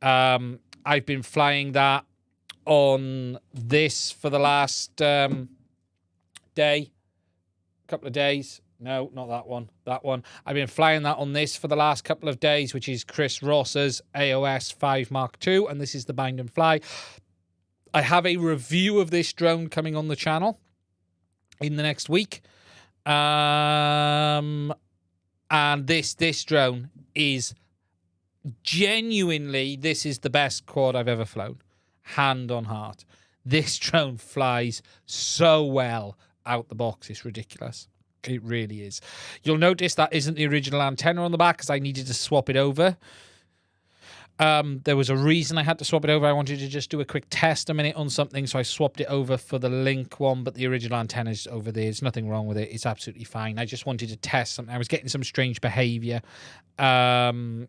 I've been flying that on this for the last couple of days. No, not that one. That one. I've been flying that on this for the last couple of days, which is Chris Ross's AOS 5 Mark II, and this is the Bind and Fly. I have a review of this drone coming on the channel in the next week. And this drone is genuinely, this is the best quad I've ever flown. Hand on heart. This drone flies so well out the box. It's ridiculous. It really is. You'll notice that isn't the original antenna on the back because I needed to swap it over. There was a reason I had to swap it over. I wanted to just do a quick test a minute on something, so I swapped it over for the Link one, but the original antenna is over there. There's nothing wrong with it. It's absolutely fine. I just wanted to test something. I was getting some strange behavior. And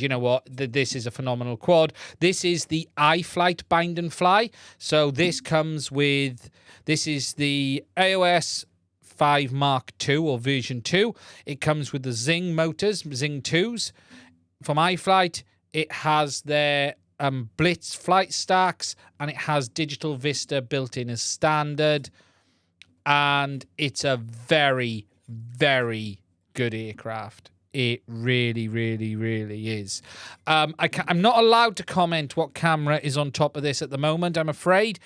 you know what? This is a phenomenal quad. This is the iFlight Bind and Fly. So this comes with, this is the AOS 5 Mark II or version 2. It comes with the Zing motors, Zing 2s from iFlight. It has their Blitz flight stacks, and it has Digital Vista built in as standard. And it's a very, very good aircraft. It really, really, really is. I'm not allowed to comment what camera is on top of this at the moment, I'm afraid.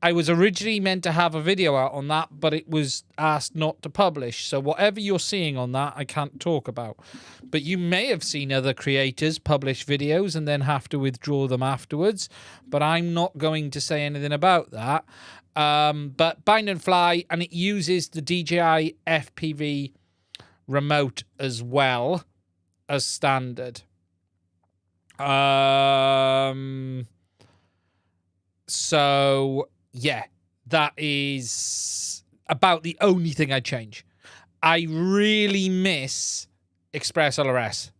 I was originally meant to have a video out on that, but it was asked not to publish. So whatever you're seeing on that, I can't talk about. But you may have seen other creators publish videos and then have to withdraw them afterwards. But I'm not going to say anything about that. But bind and fly, and it uses the DJI FPV remote as well as standard. So yeah, that is about the only thing I'd change. I really miss Express LRS.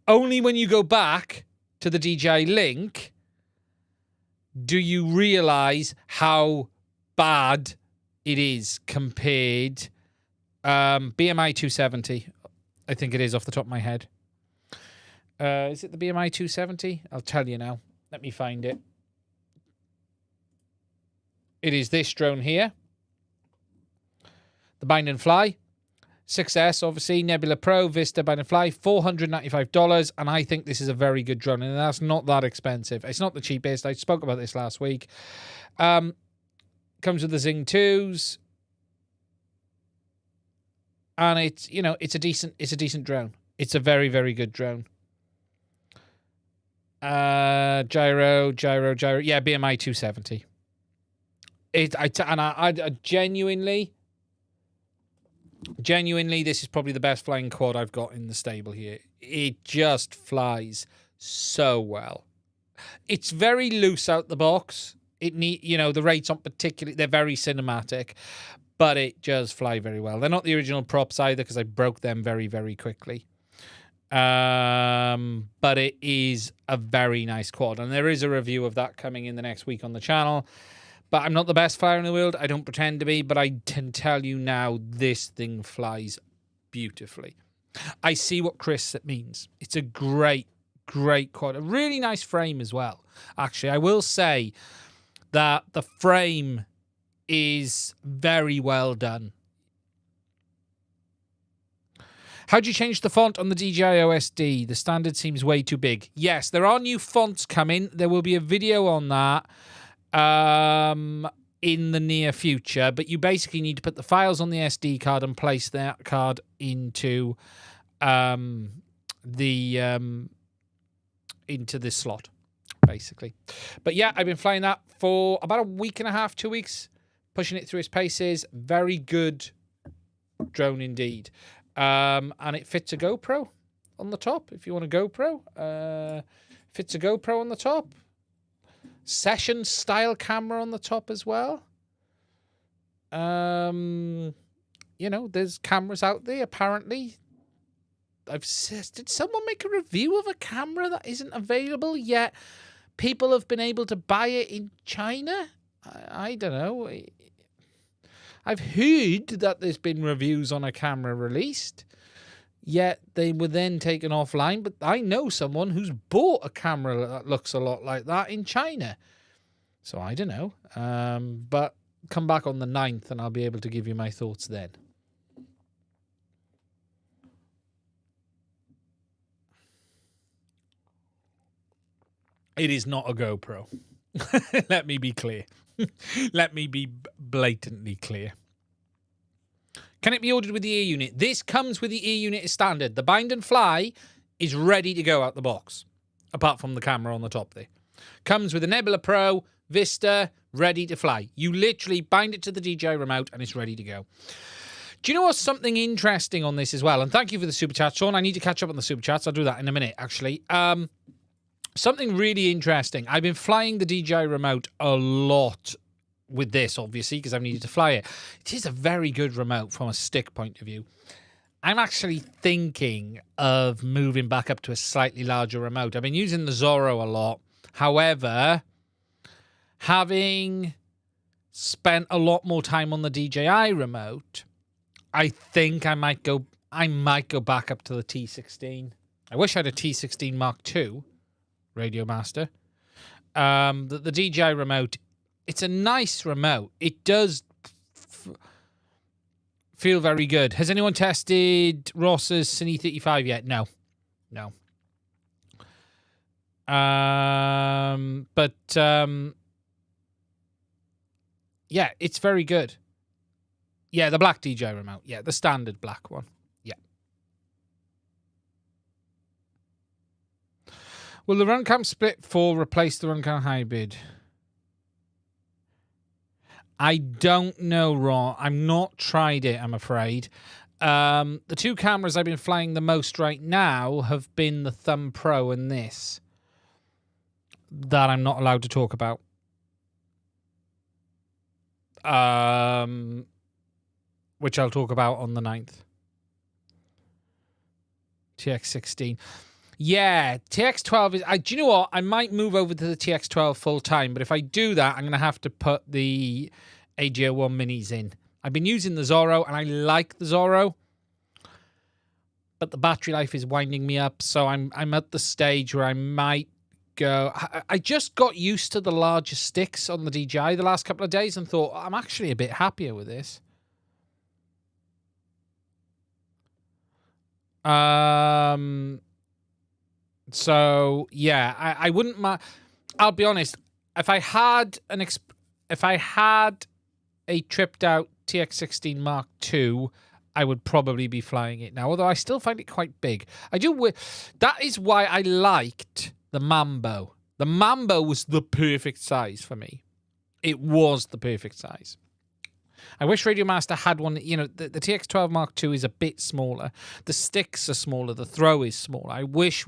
Only when you go back to the DJI Link do you realize how bad it is compared. BMI 270, I think it is off the top of my head. Is it the BMI 270? I'll tell you now. Let me find it. It is this drone here. The Bind and Fly. 6S, obviously. Nebula Pro, Vista, Bind and Fly. $495. And I think this is a very good drone. And that's not that expensive. It's not the cheapest. I spoke about this last week. Comes with the Zing 2s. And it's, you know, it's a decent drone. It's a very, very good drone. Gyro. Yeah, BMI 270. I genuinely, this is probably the best flying quad I've got in the stable here. It just flies so well. It's very loose out the box. The rates aren't particularly, they're very cinematic, but it does fly very well. They're not the original props either because I broke them very, very quickly. But it is a very nice quad, and there is a review of that coming in the next week on the channel. But I'm not the best flyer in the world. I don't pretend to be, but I can tell you now, this thing flies beautifully. I see what Chris means. It's a great, great quad. A really nice frame as well. Actually, I will say that the frame is very well done. How do you change the font on the DJI OSD? The standard seems way too big. Yes, there are new fonts coming. There will be a video on that in the near future, but you basically need to put the files on the SD card and place that card into this slot, basically. But yeah, I've been flying that for about a week and a half, 2 weeks, pushing it through its paces. Very good drone indeed. And it fits a GoPro on the top, if you want a GoPro. Fits a GoPro on the top. Session style camera on the top as well. There's cameras out there apparently. Did someone make a review of a camera that isn't available yet? People have been able to buy it in China. I don't know. I've heard that there's been reviews on a camera released, yet they were then taken offline. But I know someone who's bought a camera that looks a lot like that in China. So I don't know. But come back on the 9th and I'll be able to give you my thoughts then. It is not a GoPro. Let me be clear. Let me be blatantly clear. Can it be ordered with the ear unit? This comes with the ear unit as standard. The Bind and Fly is ready to go out the box, apart from the camera on the top there. Comes with a Nebula Pro, Vista, ready to fly. You literally bind it to the DJI remote and it's ready to go. Do you know what's something interesting on this as well? And thank you for the super chat, Sean. I need to catch up on the super chats. I'll do that in a minute, actually. Something really interesting. I've been flying the DJI remote a lot with this, obviously, because I've needed to fly it. It is a very good remote from a stick point of view. I'm actually thinking of moving back up to a slightly larger remote. I've been using the Zorro a lot. However, having spent a lot more time on the DJI remote, I think I might go back up to the T16. I wish I had a T16 Mark II. Radio Master. The DJI remote, it's a nice remote. It does feel very good. Has anyone tested Ross's Cine 35 yet? No. Yeah, it's very good. Yeah, the black DJI remote. Yeah, the standard black one. Yeah. Will the Runcam Split 4 replace the Runcam Hybrid? I don't know, Ron. I've not tried it, I'm afraid. The two cameras I've been flying the most right now have been the Thumb Pro and this. That I'm not allowed to talk about. Which I'll talk about on the 9th. TX16. Yeah, TX12 is... do you know what? I might move over to the TX12 full time, but if I do that, I'm going to have to put the AG01 minis in. I've been using the Zorro, and I like the Zorro, but the battery life is winding me up, so I'm at the stage where I might go... I just got used to the larger sticks on the DJI the last couple of days and thought, I'm actually a bit happier with this. So yeah, I wouldn't mind. I'll be honest. If I had a tripped out TX16 Mark II, I would probably be flying it now. Although I still find it quite big. I do. That is why I liked the Mambo. The Mambo was the perfect size for me. It was the perfect size. I wish Radio Master had one. You know, the TX12 Mark II is a bit smaller. The sticks are smaller. The throw is smaller. I wish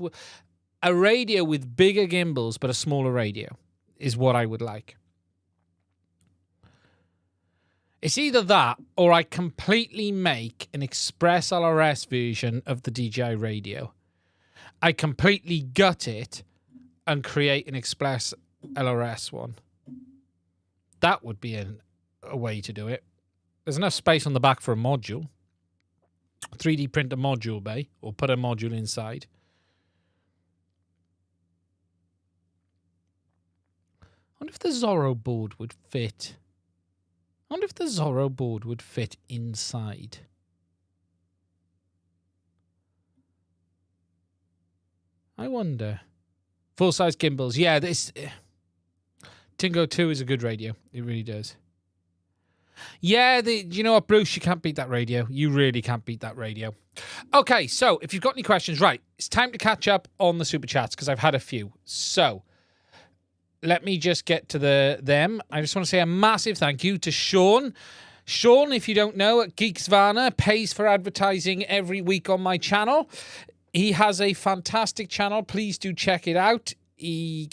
a radio with bigger gimbals but a smaller radio is what I would like. It's either that or I completely make an Express ELRS version of the DJI radio. I completely gut it and create an Express ELRS one. That would be a way to do it. There's enough space on the back for a module. 3D print a module bay or put a module inside. I wonder if the Zorro board would fit. I wonder if the Zorro board would fit inside. I wonder. Full-size gimbals. Yeah, this Tingo 2 is a good radio. It really does. Yeah, you know what, Bruce? You can't beat that radio. You really can't beat that radio. Okay, so if you've got any questions, right, it's time to catch up on the Super Chats because I've had a few. So let me just get to them. I just want to say a massive thank you to Sean. Sean, if you don't know, at Geeksvana, pays for advertising every week on my channel. He has a fantastic channel. Please do check it out. He's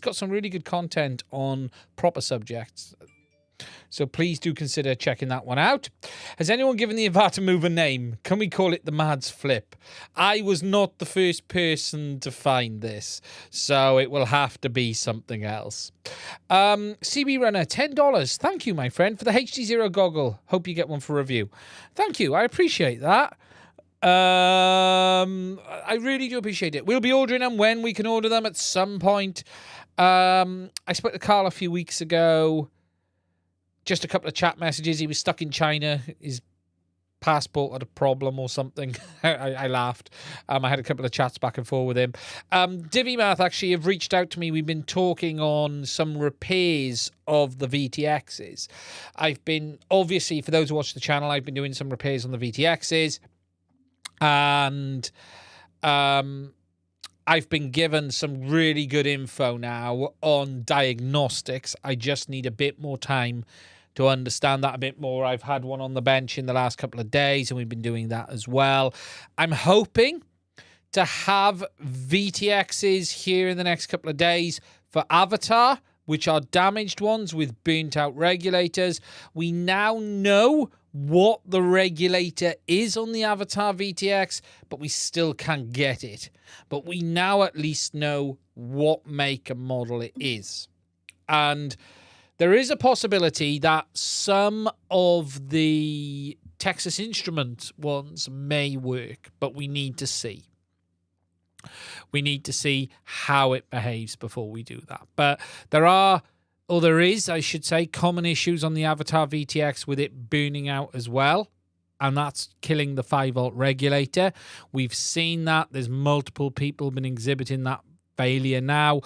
got some really good content on proper subjects. So please do consider checking that one out. Has anyone given the Avata move a name? Can we call it the Mads Flip? I was not the first person to find this, so it will have to be something else. CB Runner, $10. Thank you, my friend, for the HDZero goggle. Hope you get one for review. Thank you. I appreciate that. I really do appreciate it. We'll be ordering them when we can order them at some point. I spoke to Carl a few weeks ago. Just a couple of chat messages. He was stuck in China. His passport had a problem or something. I laughed. I had a couple of chats back and forth with him. Divimath actually have reached out to me. We've been talking on some repairs of the VTXs. I've been, obviously, for those who watch the channel, I've been doing some repairs on the VTXs. And I've been given some really good info now on diagnostics. I just need a bit more time to understand that a bit more. I've had one on the bench in the last couple of days, and we've been doing that as well. I'm hoping to have VTXs here in the next couple of days for Avata, which are damaged ones with burnt out regulators. We now know what the regulator is on the Avatar VTX, but we still can't get it. But we now at least know what make and model it is. And there is a possibility that some of the Texas Instruments ones may work, but we need to see. We need to see how it behaves before we do that. But there is, I should say, common issues on the Avatar VTX with it burning out as well. And that's killing the 5-volt regulator. We've seen that. There's multiple people been exhibiting that failure now.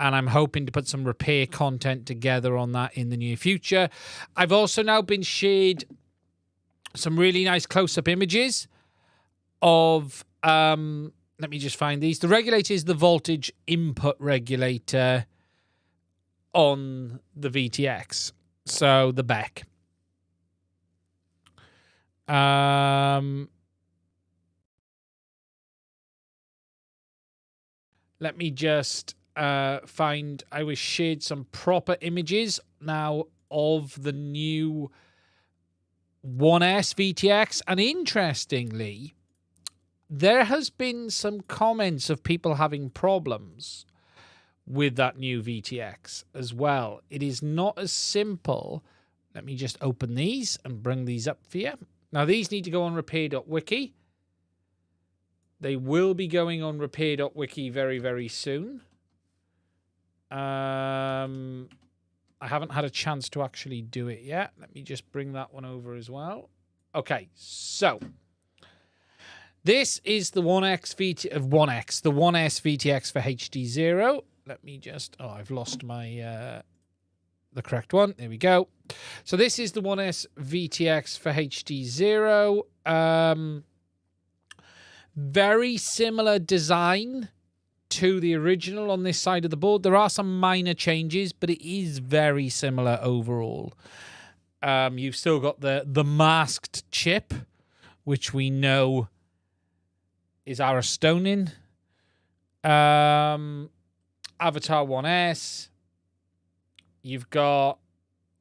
and I'm hoping to put some repair content together on that in the near future. I've also now been shared some really nice close-up images of, let me just find these. The regulator is the voltage input regulator on the VTX, so the back. Let me just find, I was shared some proper images now of the new 1S VTX. And interestingly, there has been some comments of people having problems with that new VTX as well. It is not as simple. Let me just open these and bring these up for you. Now, these need to go on repair.wiki. They will be going on repair.wiki very, very soon. I haven't had a chance to actually do it yet. Let me just bring that one over as well. Okay, so this is the 1S VTX for HDZero. Let me just, I've lost my, the correct one. There we go. So this is the 1S VTX for HDZero. Very similar design to the original on this side of the board. There are some minor changes, but it is very similar overall. You've still got the masked chip, which we know is Aristonin. Avata 1S. You've got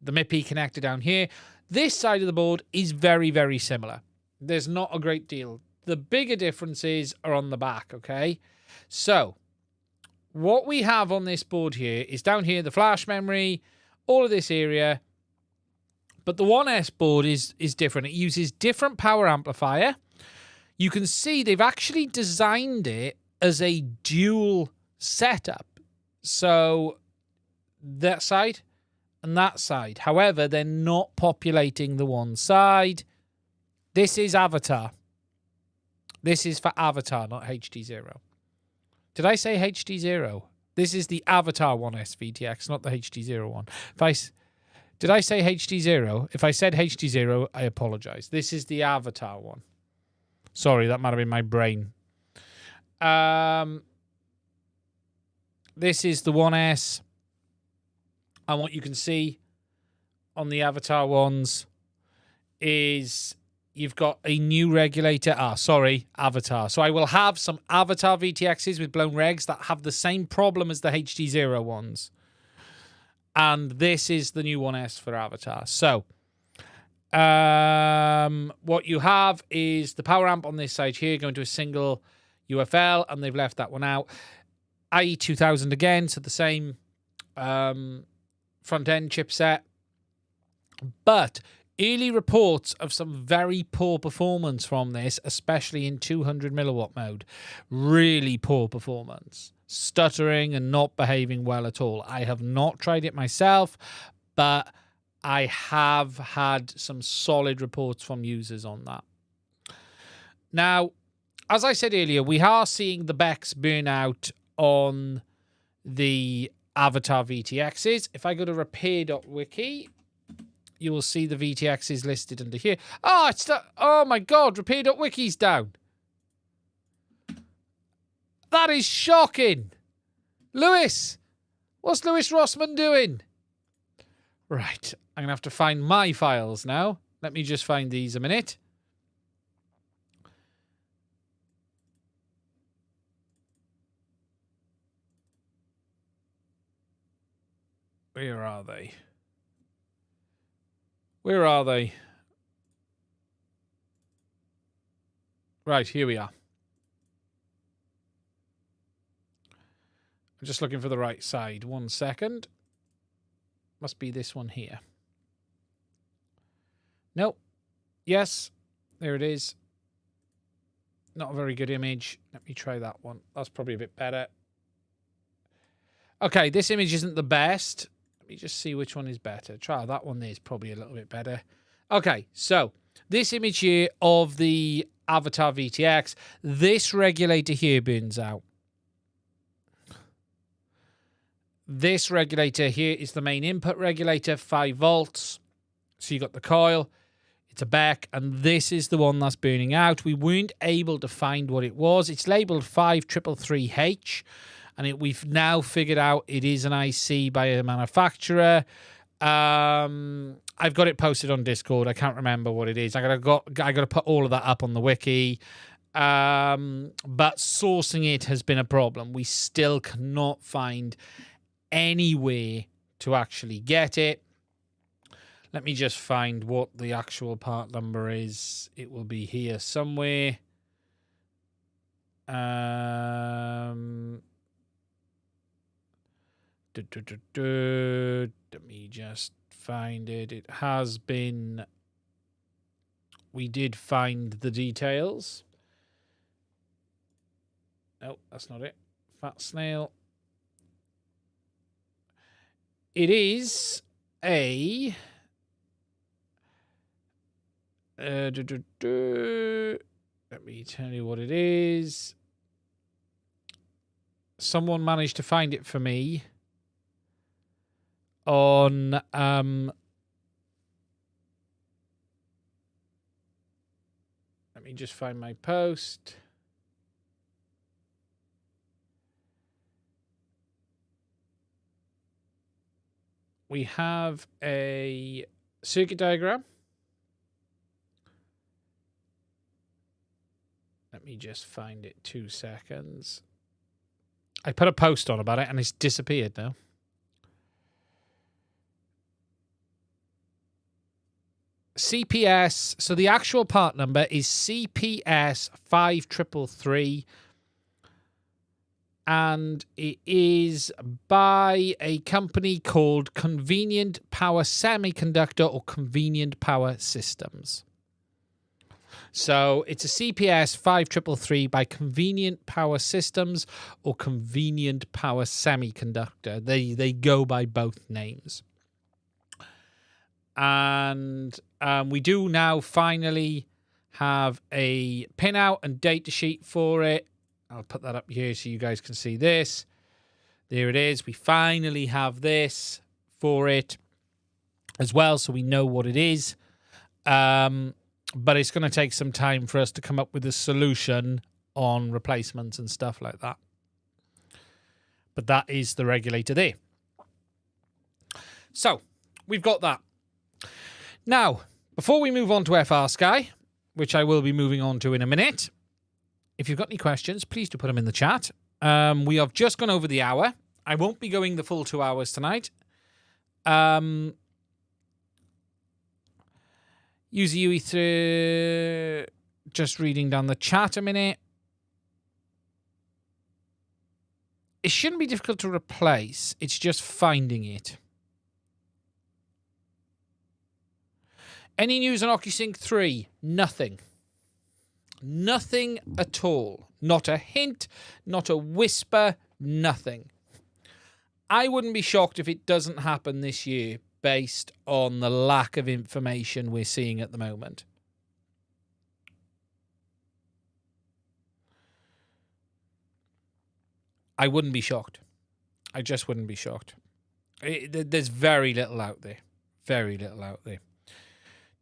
the MIPI connector down here. This side of the board is very, very similar. There's not a great deal. The bigger differences are on the back, okay? So, what we have on this board here is down here, the flash memory, all of this area. But the 1S board is different. It uses different power amplifier. You can see they've actually designed it as a dual setup. So, that side and that side. However, they're not populating the one side. This is Avata. This is for Avata, not HDZero. Did I say HDZero? This is the Avata 1S VTX, not the HDZero one. Did I say HDZero? If I said HDZero, I apologize. This is the Avata one. Sorry, that might have been my brain. This is the 1S. And what you can see on the Avata ones is you've got a new regulator. Avatar. So I will have some Avatar VTXs with blown regs that have the same problem as the HDZero ones. And this is the new 1S for Avatar. So what you have is the power amp on this side here going to a single UFL, and they've left that one out. IE2000 again, so the same front-end chipset. But early reports of some very poor performance from this, especially in 200 milliwatt mode. Really poor performance. Stuttering and not behaving well at all. I have not tried it myself, but I have had some solid reports from users on that. Now, as I said earlier, we are seeing the BECS burn out on the Avatar VTXs. If I go to repair.wiki, you will see the VTXs listed under here. Oh my God, repair.wiki's down. That is shocking. Lewis, what's Lewis Rossman doing? Right, I'm going to have to find my files now. Let me just find these a minute. Where are they? Where are they? Right, here we are. I'm just looking for the right side. 1 second. Must be this one here. Nope. Yes, there it is. Not a very good image. Let me try that one. That's probably a bit better. Okay, this image isn't the best. Let me just see which one is better. Try that one. There's probably a little bit better. Okay, so this image here of the Avatar VTX, this regulator here burns out. This regulator here is the main input regulator, 5 volts. So you got the coil, it's a back, and this is the one that's burning out. We weren't able to find what it was. It's labeled 5333H, and we've now figured out it is an IC by a manufacturer. I've got it posted on Discord. I can't remember what it is. I gotta put all of that up on the wiki. But sourcing it has been a problem. We still cannot find anywhere to actually get it. Let me just find what the actual part number is. It will be here somewhere. Let me just find it. It has been... We did find the details. No, that's not it. Fat snail. It is a... let me tell you what it is. Someone managed to find it for me on let me just find my post. We have a circuit diagram. Let me just find it 2 seconds. I put a post on about it and it's disappeared now. CPS, so the actual part number is CPS 5333, and it is by a company called Convenient Power Semiconductor or Convenient Power Systems. So it's a CPS 5333 by Convenient Power Systems or Convenient Power Semiconductor. They go by both names. And we do now finally have a pinout and datasheet for it. I'll put that up here so you guys can see this. There it is. We finally have this for it as well, so we know what it is. But it's going to take some time for us to come up with a solution on replacements and stuff like that. But that is the regulator there. So, we've got that. Now, before we move on to FRSky, which I will be moving on to in a minute, if you've got any questions, please do put them in the chat. We have just gone over the hour. I won't be going the full 2 hours tonight. Use the UE3. Just reading down the chat a minute. It shouldn't be difficult to replace. It's just finding it. Any news on OcuSync 3? Nothing. Nothing at all. Not a hint, not a whisper, nothing. I wouldn't be shocked if it doesn't happen this year based on the lack of information we're seeing at the moment. I wouldn't be shocked. I just wouldn't be shocked. There's very little out there. Very little out there.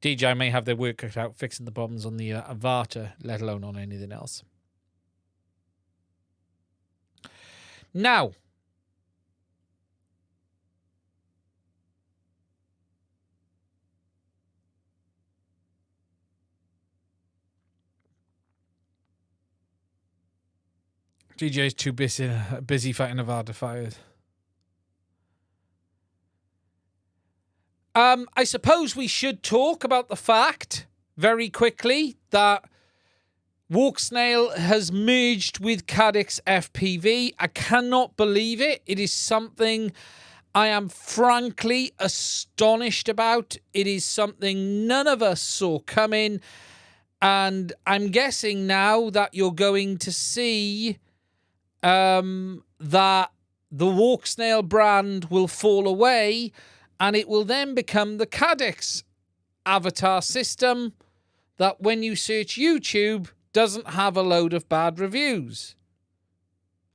DJI may have their work cut out fixing the problems on the Avata, let alone on anything else. Now, DJ's too busy fighting Avata fires. I suppose we should talk about the fact, very quickly, that Walksnail has merged with Caddex FPV. I cannot believe it. It is something I am frankly astonished about. It is something none of us saw coming. And I'm guessing now that you're going to see that the Walksnail brand will fall away, and it will then become the Caddex avatar system that when you search YouTube doesn't have a load of bad reviews.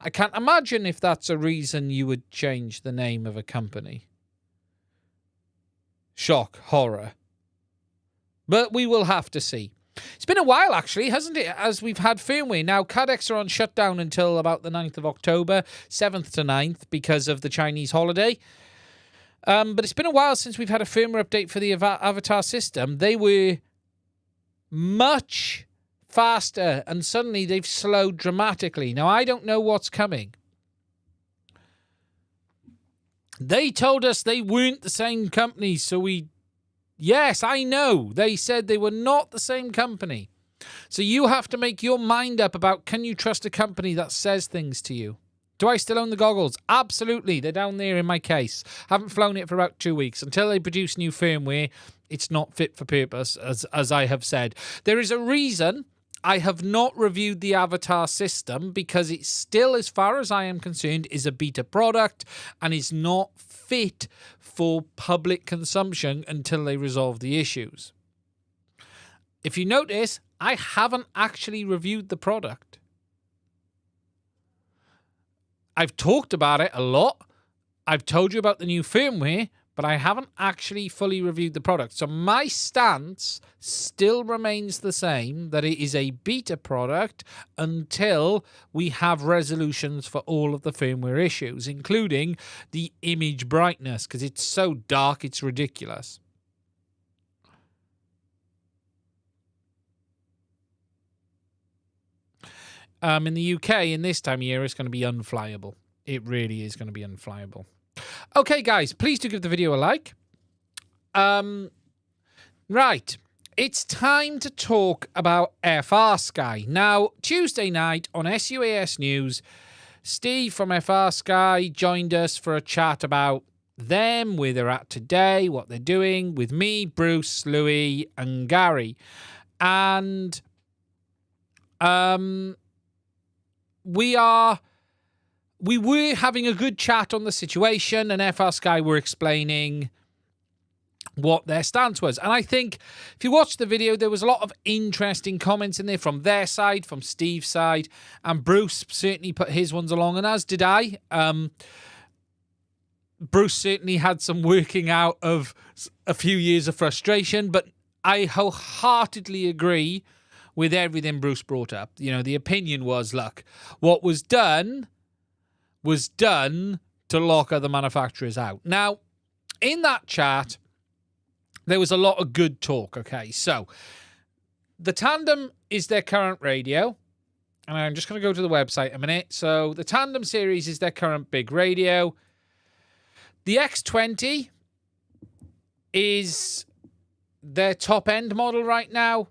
I can't imagine if that's a reason you would change the name of a company. Shock, horror. But we will have to see. It's been a while, actually, hasn't it, as we've had firmware. Now, Caddex are on shutdown until about the 9th of October, 7th to 9th, because of the Chinese holiday. But it's been a while since we've had a firmware update for the Avata system. They were much faster, and suddenly they've slowed dramatically. Now, I don't know what's coming. They told us they weren't the same company, so we... Yes, I know. They said they were not the same company. So you have to make your mind up about, can you trust a company that says things to you? Do I still own the goggles? Absolutely. They're down there in my case. Haven't flown it for about 2 weeks. Until they produce new firmware, it's not fit for purpose, as I have said. There is a reason I have not reviewed the Avata system, because it still, as far as I am concerned, is a beta product and is not fit for public consumption until they resolve the issues. If you notice, I haven't actually reviewed the product. I've talked about it a lot. I've told you about the new firmware, but I haven't actually fully reviewed the product. So my stance still remains the same, that it is a beta product until we have resolutions for all of the firmware issues, including the image brightness, because it's so dark, it's ridiculous. In the UK, in this time of year, it's going to be unflyable. It really is going to be unflyable. Okay, guys, please do give the video a like. Right, it's time to talk about FRSky. Now, Tuesday night on SUAS News, Steve from FRSky joined us for a chat about them, where they're at today, what they're doing, with me, Bruce, Louis, and Gary. And we were having a good chat on the situation, and FRSky were explaining what their stance was. And I think if you watch the video, there was a lot of interesting comments in there from their side, from Steve's side, and Bruce certainly put his ones along, and as did I. Bruce certainly had some working out of a few years of frustration, but I wholeheartedly agree with everything Bruce brought up. You know, the opinion was, look, what was done to lock other manufacturers out. Now, in that chat, there was a lot of good talk, okay? So, the Tandem is their current radio, and I'm just going to go to the website a minute. So, the Tandem series is their current big radio. The X20 is their top-end model right now,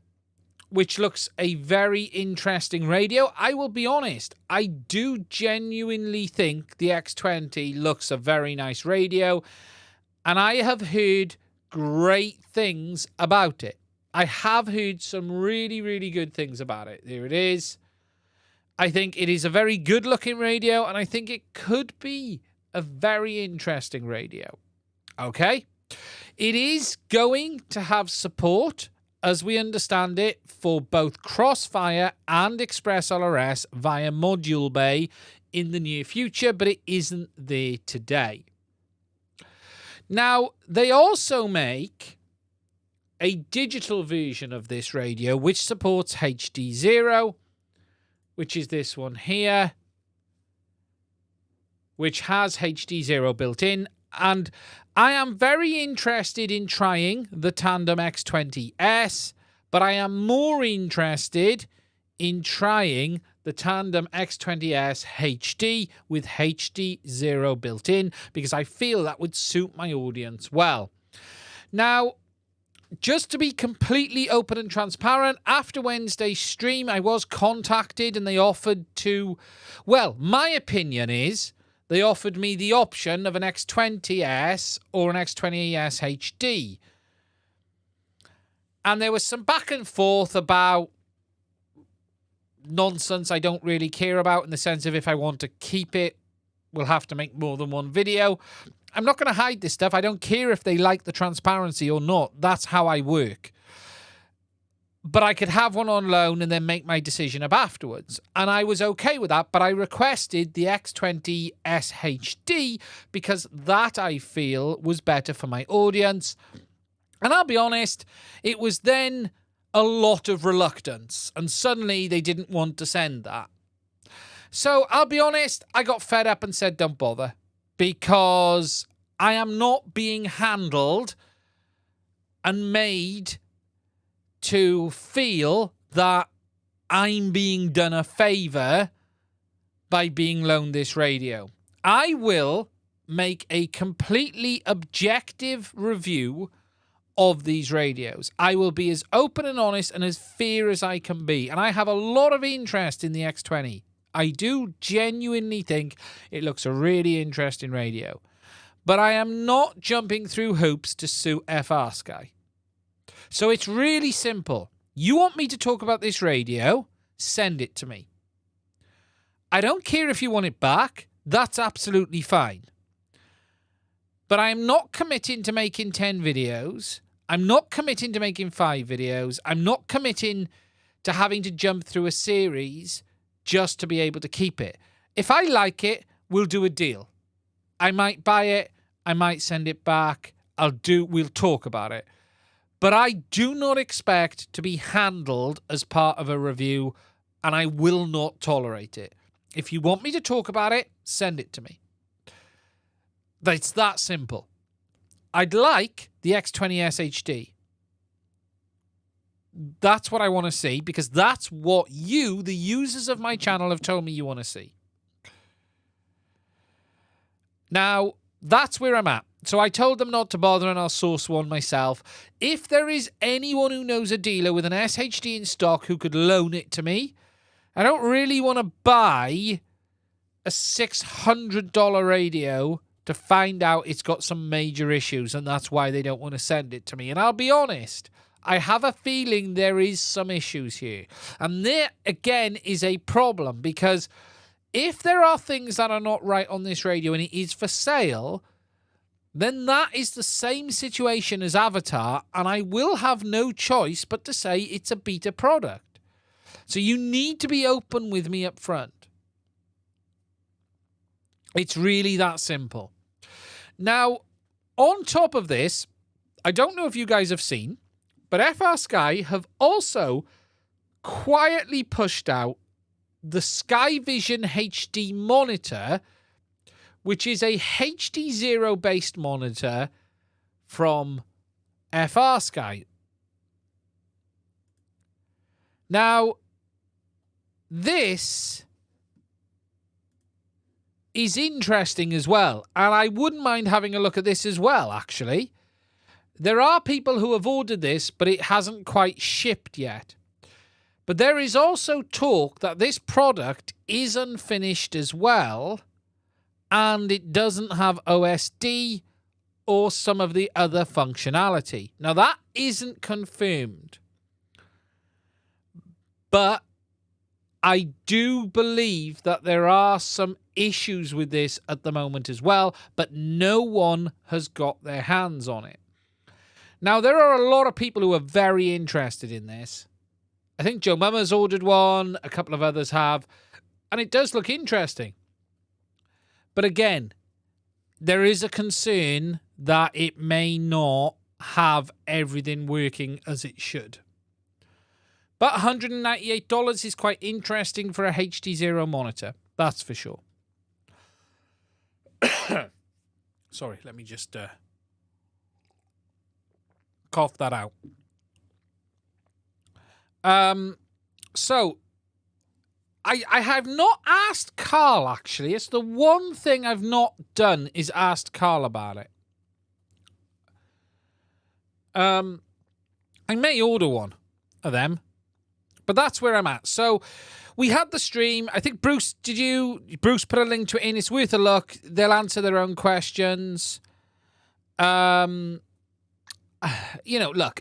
which looks a very interesting radio. I will be honest, I do genuinely think the X20 looks a very nice radio, and I have heard great things about it. I have heard some really, really good things about it. There it is. I think it is a very good-looking radio, and I think it could be a very interesting radio. Okay? It is going to have support, as we understand it, for both Crossfire and Express ELRS via Module Bay in the near future, but it isn't there today. Now, they also make a digital version of this radio, which supports HDZero, which is this one here, which has HDZero built in. And I am very interested in trying the Tandem X20S, but I am more interested in trying the Tandem X20S HD with HDZero built in, because I feel that would suit my audience well. Now, just to be completely open and transparent, after Wednesday's stream, I was contacted and they offered to, well, my opinion is they offered me the option of an X20S or an X20S HD. And there was some back and forth about nonsense I don't really care about, in the sense of if I want to keep it, we'll have to make more than one video. I'm not going to hide this stuff. I don't care if they like the transparency or not. That's how I work. but I could have one on loan and then make my decision up afterwards. And I was okay with that, but I requested the X20 SHD because that I feel was better for my audience. And I'll be honest, it was then a lot of reluctance, and suddenly they didn't want to send that. So I'll be honest, I got fed up and said, don't bother, because I am not being handled and made to feel that I'm being done a favor by being loaned this radio. I will make a completely objective review of these radios. I will be as open and honest and as fair as I can be. And I have a lot of interest in the X20. I do genuinely think it looks a really interesting radio. But I am not jumping through hoops to sue FRSky. So it's really simple. You want me to talk about this radio? Send it to me. I don't care if you want it back. That's absolutely fine. But I'm not committing to making 10 videos. I'm not committing to making 5 videos. I'm not committing to having to jump through a series just to be able to keep it. If I like it, we'll do a deal. I might buy it. I might send it back. We'll talk about it. But I do not expect to be handled as part of a review, and I will not tolerate it. If you want me to talk about it, send it to me. It's that simple. I'd like the X20 SHD. That's what I want to see, because that's what you, the users of my channel, have told me you want to see. Now, that's where I'm at. So I told them not to bother, and I'll source one myself. If there is anyone who knows a dealer with an SHD in stock who could loan it to me, I don't really want to buy a $600 radio to find out it's got some major issues, and that's why they don't want to send it to me. And I'll be honest, I have a feeling there is some issues here. And there, again, is a problem, because if there are things that are not right on this radio and it is for sale, then that is the same situation as Avata, and I will have no choice but to say it's a beta product. So you need to be open with me up front. It's really that simple. Now, on top of this, I don't know if you guys have seen, but FRSky have also quietly pushed out the Sky Vision HD monitor, which is a HDZero based monitor from FRSky. Now, this is interesting as well, and I wouldn't mind having a look at this as well, actually. There are people who have ordered this, but it hasn't quite shipped yet. But there is also talk that this product is unfinished as well, and it doesn't have OSD or some of the other functionality. Now, that isn't confirmed, but I do believe that there are some issues with this at the moment as well, but no one has got their hands on it. Now, there are a lot of people who are very interested in this. I think Joe Mama's ordered one, a couple of others have, and it does look interesting. But again, there is a concern that it may not have everything working as it should. But $198 is quite interesting for a HDZero monitor. That's for sure. Sorry, let me just cough that out. So, I have not asked Carl, actually. It's the one thing I've not done is asked Carl about it. I may order one of them, but that's where I'm at. So, we had the stream. I think Bruce put a link to it in. It's worth a look. They'll answer their own questions. You know, look,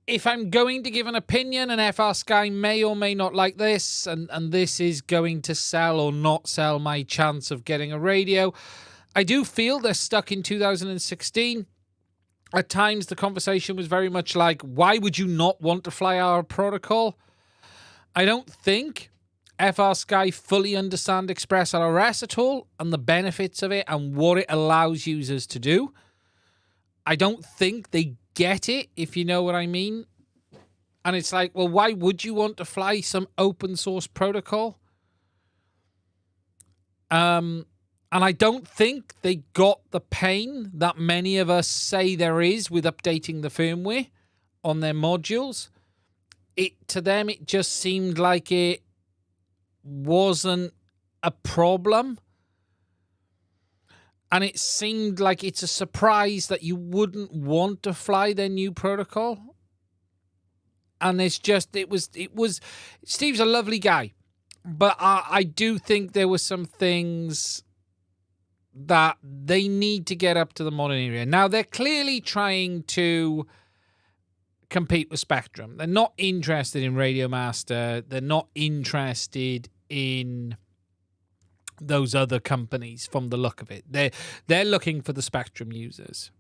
if I'm going to give an opinion, and FRSky may or may not like this, and this is going to sell or not sell my chance of getting a radio, I do feel they're stuck in 2016. At times, the conversation was very much like, why would you not want to fly our protocol? I don't think FRSky fully understand Express ELRS at all and the benefits of it and what it allows users to do. I don't think they get it, if you know what I mean. And it's like, well, why would you want to fly some open source protocol? And I don't think they got the pain that many of us say there is with updating the firmware on their modules. To them, it just seemed like it wasn't a problem. And it seemed like it's a surprise that you wouldn't want to fly their new protocol. And it's just, it was, Steve's a lovely guy. But I do think there were some things that they need to get up to the modern era. Now, they're clearly trying to compete with Spectrum. They're not interested in Radio Master. They're not interested in those other companies from the look of it. They're looking for the Spectrum users.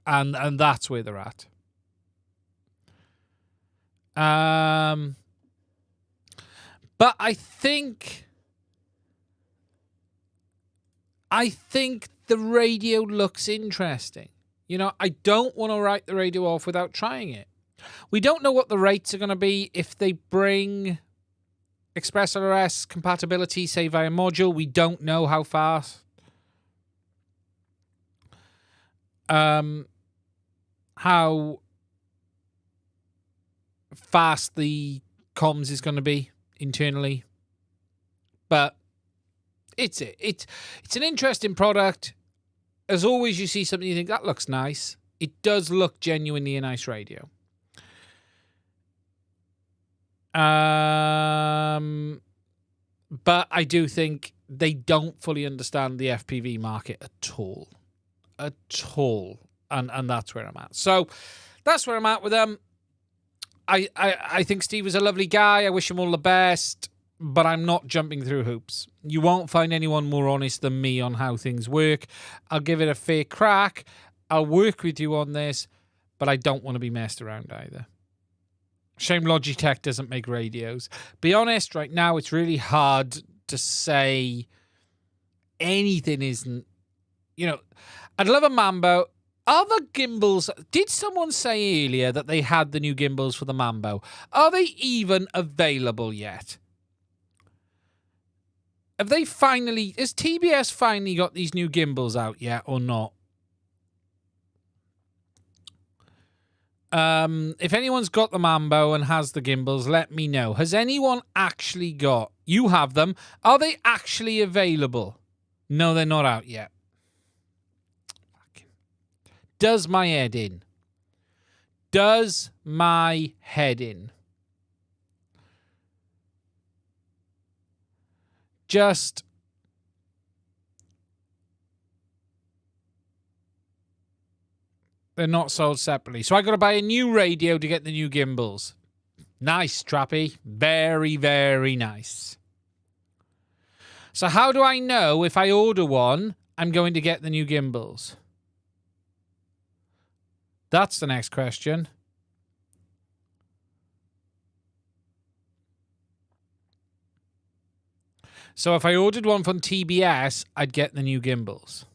And that's where they're at. But I think the radio looks interesting. You know, I don't want to write the radio off without trying it. We don't know what the rates are going to be if they bring Express ELRS compatibility, say, via module. We don't know how fast. How fast the comms is going to be internally. But it's an interesting product. As always, you see something you think, that looks nice. It does look genuinely a nice radio. But I do think they don't fully understand the FPV market at all. At all. And that's where I'm at. So that's where I'm at with them. I think Steve is a lovely guy. I wish him all the best. But I'm not jumping through hoops. You won't find anyone more honest than me on how things work. I'll give it a fair crack. I'll work with you on this. But I don't want to be messed around either. Shame Logitech doesn't make radios. Be honest, right now it's really hard to say anything isn't. You know, I'd love a Mambo. Are the gimbals... Did someone say earlier that they had the new gimbals for the Mambo? Are they even available yet? Have they finally... Has TBS finally got these new gimbals out yet or not? If anyone's got the Mambo and has the gimbals, let me know. Has anyone actually got... You have them. Are they actually available? No, they're not out yet. Does my head in. Does my head in. Just... They're not sold separately. So I got to buy a new radio to get the new gimbals. Nice, Trappy. Very, very nice. So how do I know if I order one, I'm going to get the new gimbals? That's the next question. So if I ordered one from TBS, I'd get the new gimbals.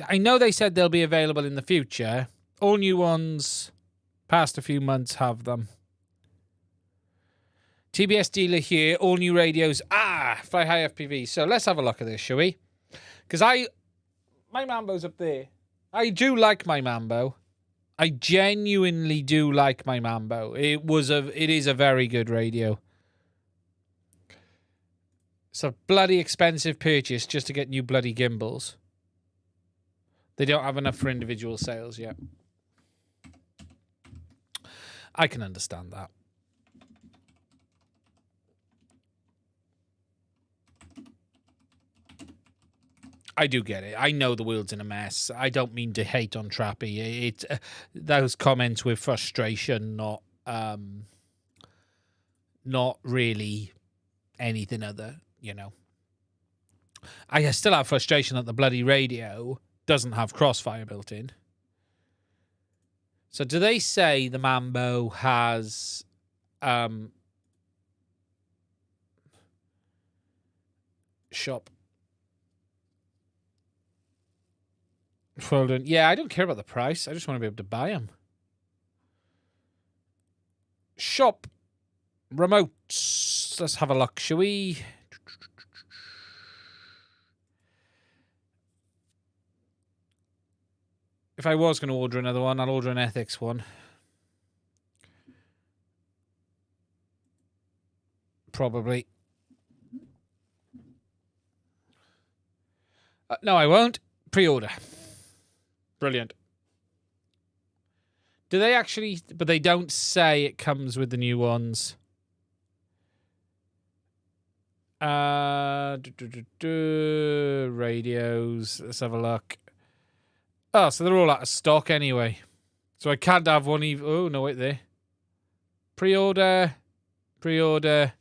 I know they said they'll be available in the future. All new ones past a few months have them. TBS dealer here, all new radios. Fly high FPV. So let's have a look at this, shall we? Because my Mambo's up there. I do like my Mambo. I genuinely do like my Mambo. It is a very good radio. It's a bloody expensive purchase just to get new bloody gimbals. They don't have enough for individual sales yet. I can understand that. I do get it. I know the world's in a mess. I don't mean to hate on Trappy. It's those comments with frustration, not really anything other, you know. I still have frustration that the bloody radio doesn't have crossfire built in. So do they say the Mambo has shop folder? Yeah, I don't care about the price. I just want to be able to buy them. Shop remotes. Let's have a look, shall we? If I was going to order another one, I'll order an ethics one. Probably. No, I won't. Pre-order. Brilliant. Do they actually... But they don't say it comes with the new ones. Radios. Let's have a look. Oh, so they're all out of stock anyway. So I can't have one even... Oh, no, wait there. Pre-order. Pre-order.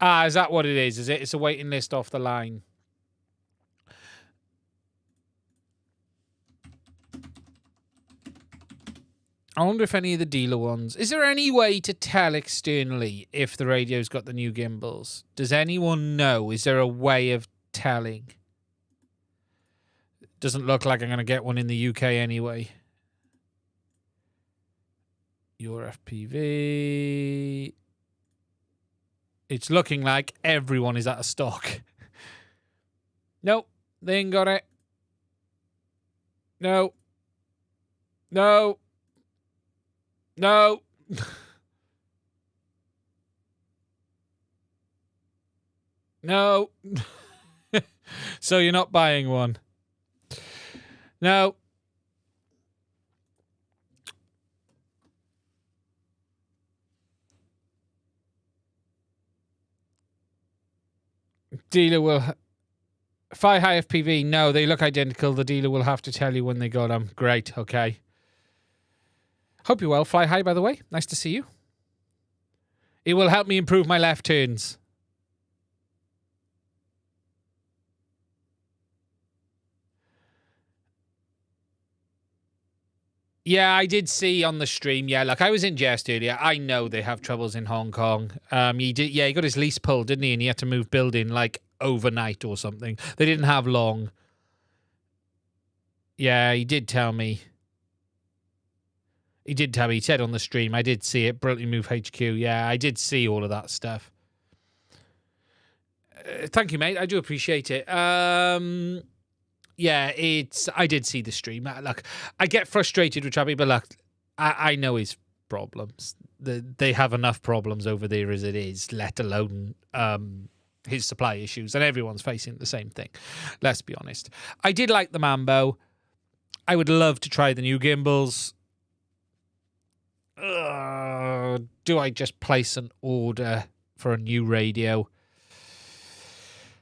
Ah, is that what it is it? It's a waiting list off the line. I wonder if any of the dealer ones... Is there any way to tell externally if the radio's got the new gimbals? Does anyone know? Is there a way of telling? Doesn't look like I'm going to get one in the UK anyway. Your FPV... It's looking like everyone is out of stock. Nope, they ain't got it. No. No. No. No. So you're not buying one? No. Dealer will... Fly high FPV. No, they look identical. The dealer will have to tell you when they got them. Great, okay. Hope you're well. Fly high, by the way. Nice to see you. It will help me improve my left turns. Yeah, I did see on the stream. Yeah, like I was in jest earlier. I know they have troubles in Hong Kong. He did. Yeah, he got his lease pulled, didn't he? And he had to move building like overnight or something. They didn't have long. Yeah, he did tell me. He did tell me. He said on the stream. I did see it. Brilliantly Move HQ. Yeah, I did see all of that stuff. Thank you, mate. I do appreciate it. Yeah, I did see the stream. Look, I get frustrated with Trappy, but look, I know his problems. They have enough problems over there as it is, let alone his supply issues, and everyone's facing the same thing. Let's be honest. I did like the Mambo. I would love to try the new gimbals. Do I just place an order for a new radio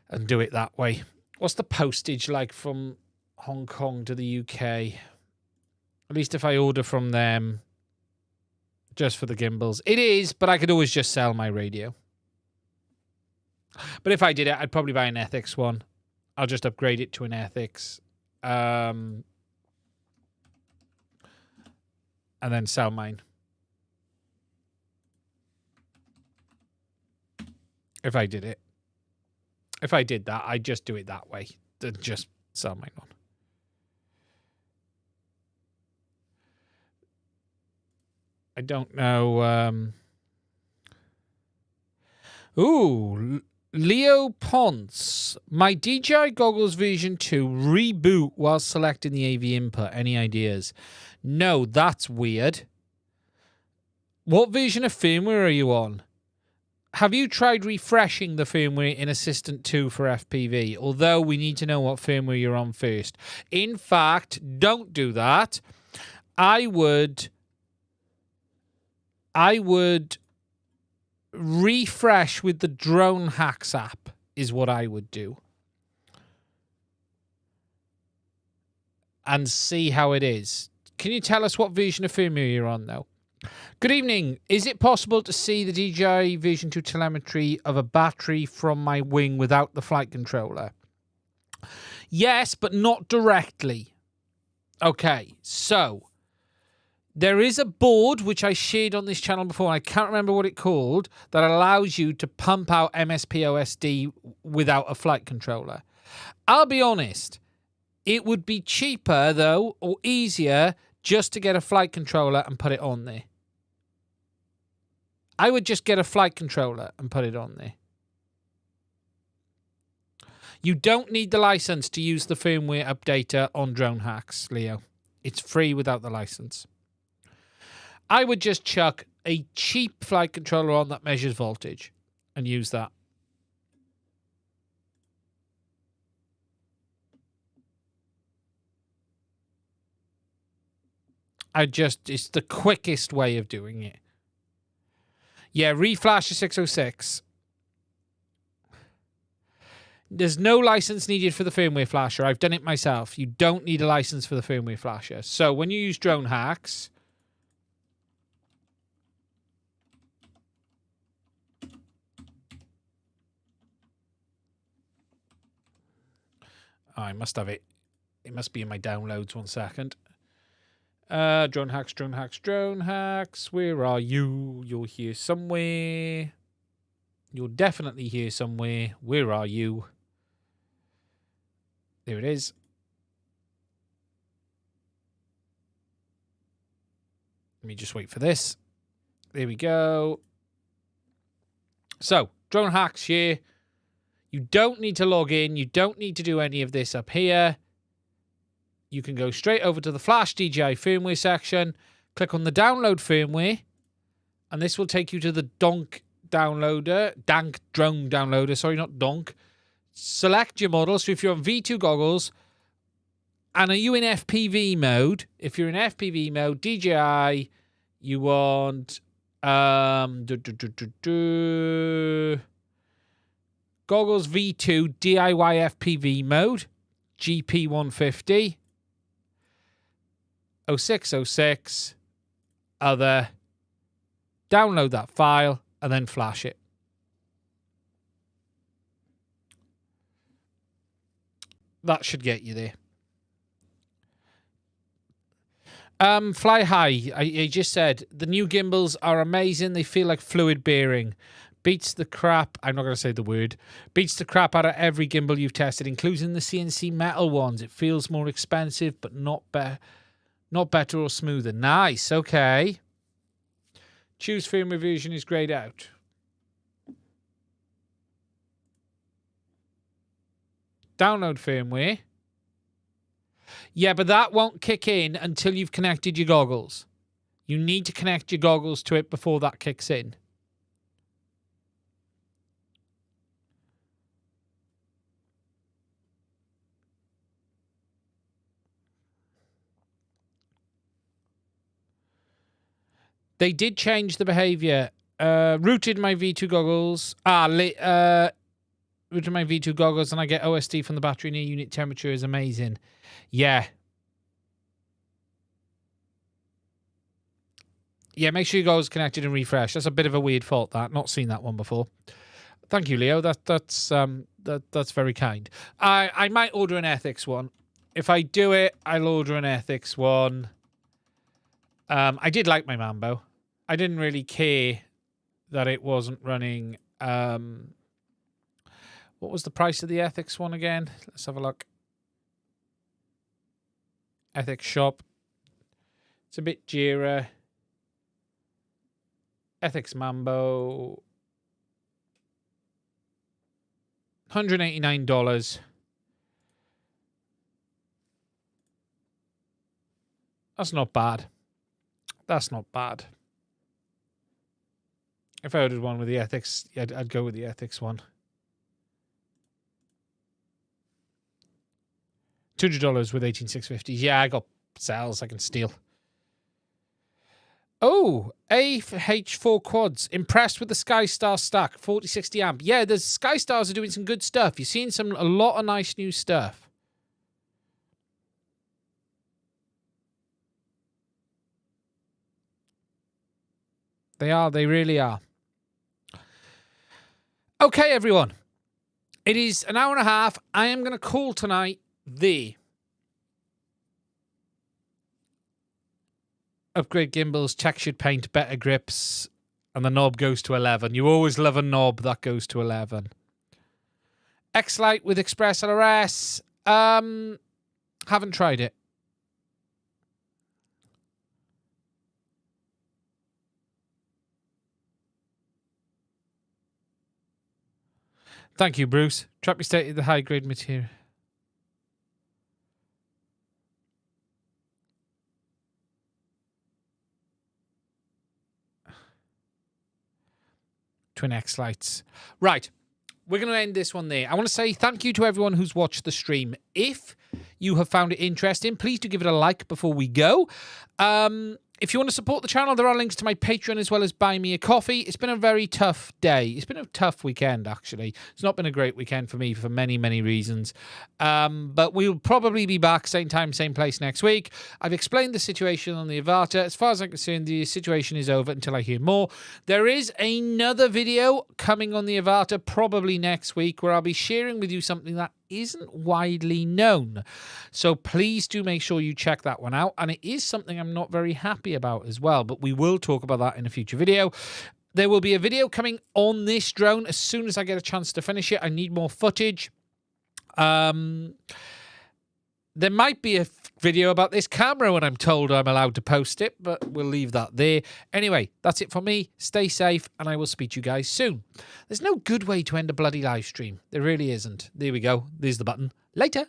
and do it that way? What's the postage like from Hong Kong to the UK? At least if I order from them just for the gimbals. It is, but I could always just sell my radio. But if I did it, I'd probably buy an ethics one. I'll just upgrade it to an ethics. And then sell mine. If I did it. If I did that, I'd just do it that way. Then just sell mine on. I don't know. Ooh, Leo Ponce. My DJI Goggles version 2 reboot while selecting the AV input. Any ideas? No, that's weird. What version of firmware are you on? Have you tried refreshing the firmware in Assistant 2 for FPV? Although we need to know what firmware you're on first. In fact, don't do that. I would refresh with the Drone Hacks app is what I would do. And see how it is. Can you tell us what version of firmware you're on, though? Good evening. Is it possible to see the DJI Vision 2 telemetry of a battery from my wing without the flight controller? Yes, but not directly. Okay, so there is a board which I shared on this channel before, and I can't remember what it's called, that allows you to pump out MSPOSD without a flight controller. I'll be honest, it would be cheaper, though, or easier, just to get a flight controller and put it on there. I would just get a flight controller and put it on there. You don't need the license to use the firmware updater on Drone Hacks, Leo. It's free without the license. I would just chuck a cheap flight controller on that measures voltage and use that. It's the quickest way of doing it. Yeah, reflash to 606. There's no license needed for the firmware flasher. I've done it myself. You don't need a license for the firmware flasher. So when you use Drone Hacks, I must have it. It must be in my downloads. 1 second. Drone Hacks, Drone Hacks, Drone Hacks. Where are you? You're here somewhere. You're definitely here somewhere. Where are you? There it is. Let me just wait for this. There we go. So, Drone Hacks here. You don't need to log in. You don't need to do any of this up here. You can go straight over to the Flash DJI firmware section, click on the download firmware, and this will take you to the Dank drone downloader. Sorry, not Donk. Select your model. So if you're on V2 goggles, and are you in FPV mode? If you're in FPV mode, DJI, you want goggles V2 DIY FPV mode, GP150, 0606, other, download that file, and then flash it. That should get you there. Fly high. I just said the new gimbals are amazing. They feel like fluid bearing. Beats the crap. I'm not going to say the word. Beats the crap out of every gimbal you've tested, including the CNC metal ones. It feels more expensive, but not better or smoother. Nice. Okay. Choose firmware version is grayed out. Download firmware. Yeah, but that won't kick in until you've connected your goggles. You need to connect your goggles to it before that kicks in. They did change the behavior. Routed my V2 goggles. Routed my V2 goggles and I get OSD from the battery near unit temperature is amazing. Yeah. Yeah, make sure your goggles connected and refresh. That's a bit of a weird fault, that. Not seen that one before. Thank you, Leo. That's very kind. I might order an ethics one. If I do it, I'll order an ethics one. I did like my Mambo. I didn't really care that it wasn't running. What was the price of the ethics one again? Let's have a look. Ethics shop. It's a bit dearer. Ethics Mambo. $189. That's not bad. That's not bad. If I ordered one with the ethics, I'd go with the ethics one. $200 with 18650. Yeah, I got cells I can steal. Oh, AH4 quads. Impressed with the Skystar stack. 4060 amp. Yeah, the Skystars are doing some good stuff. You're seeing a lot of nice new stuff. They are. They really are. Okay, everyone. It is an hour and a half. I am going to call tonight the upgrade gimbals, textured paint, better grips, and the knob goes to 11. You always love a knob that goes to 11. X-Lite with Express ELRS. Haven't tried it. Thank you, Bruce. Trap me state the high grade material. Twin X lights. Right. We're going to end this one there. I want to say thank you to everyone who's watched the stream. If you have found it interesting, please do give it a like before we go. If you want to support the channel, there are links to my Patreon as well as Buy Me a Coffee. It's been a very tough day. It's been a tough weekend, actually. It's not been a great weekend for me for many, many reasons. But we'll probably be back same time, same place next week. I've explained the situation on the Avata. As far as I'm concerned, the situation is over until I hear more. There is another video coming on the Avata probably next week where I'll be sharing with you something that isn't widely known. So please do make sure you check that one out. And it is something I'm not very happy about as well, but we will talk about that in a future video. There will be a video coming on this drone as soon as I get a chance to finish it. I need more footage. There might be a video about this camera when I'm told I'm allowed to post it, but we'll leave that there. Anyway, that's it for me. Stay safe, and I will speak to you guys soon. There's no good way to end a bloody live stream. There really isn't. There we go. There's the button. Later.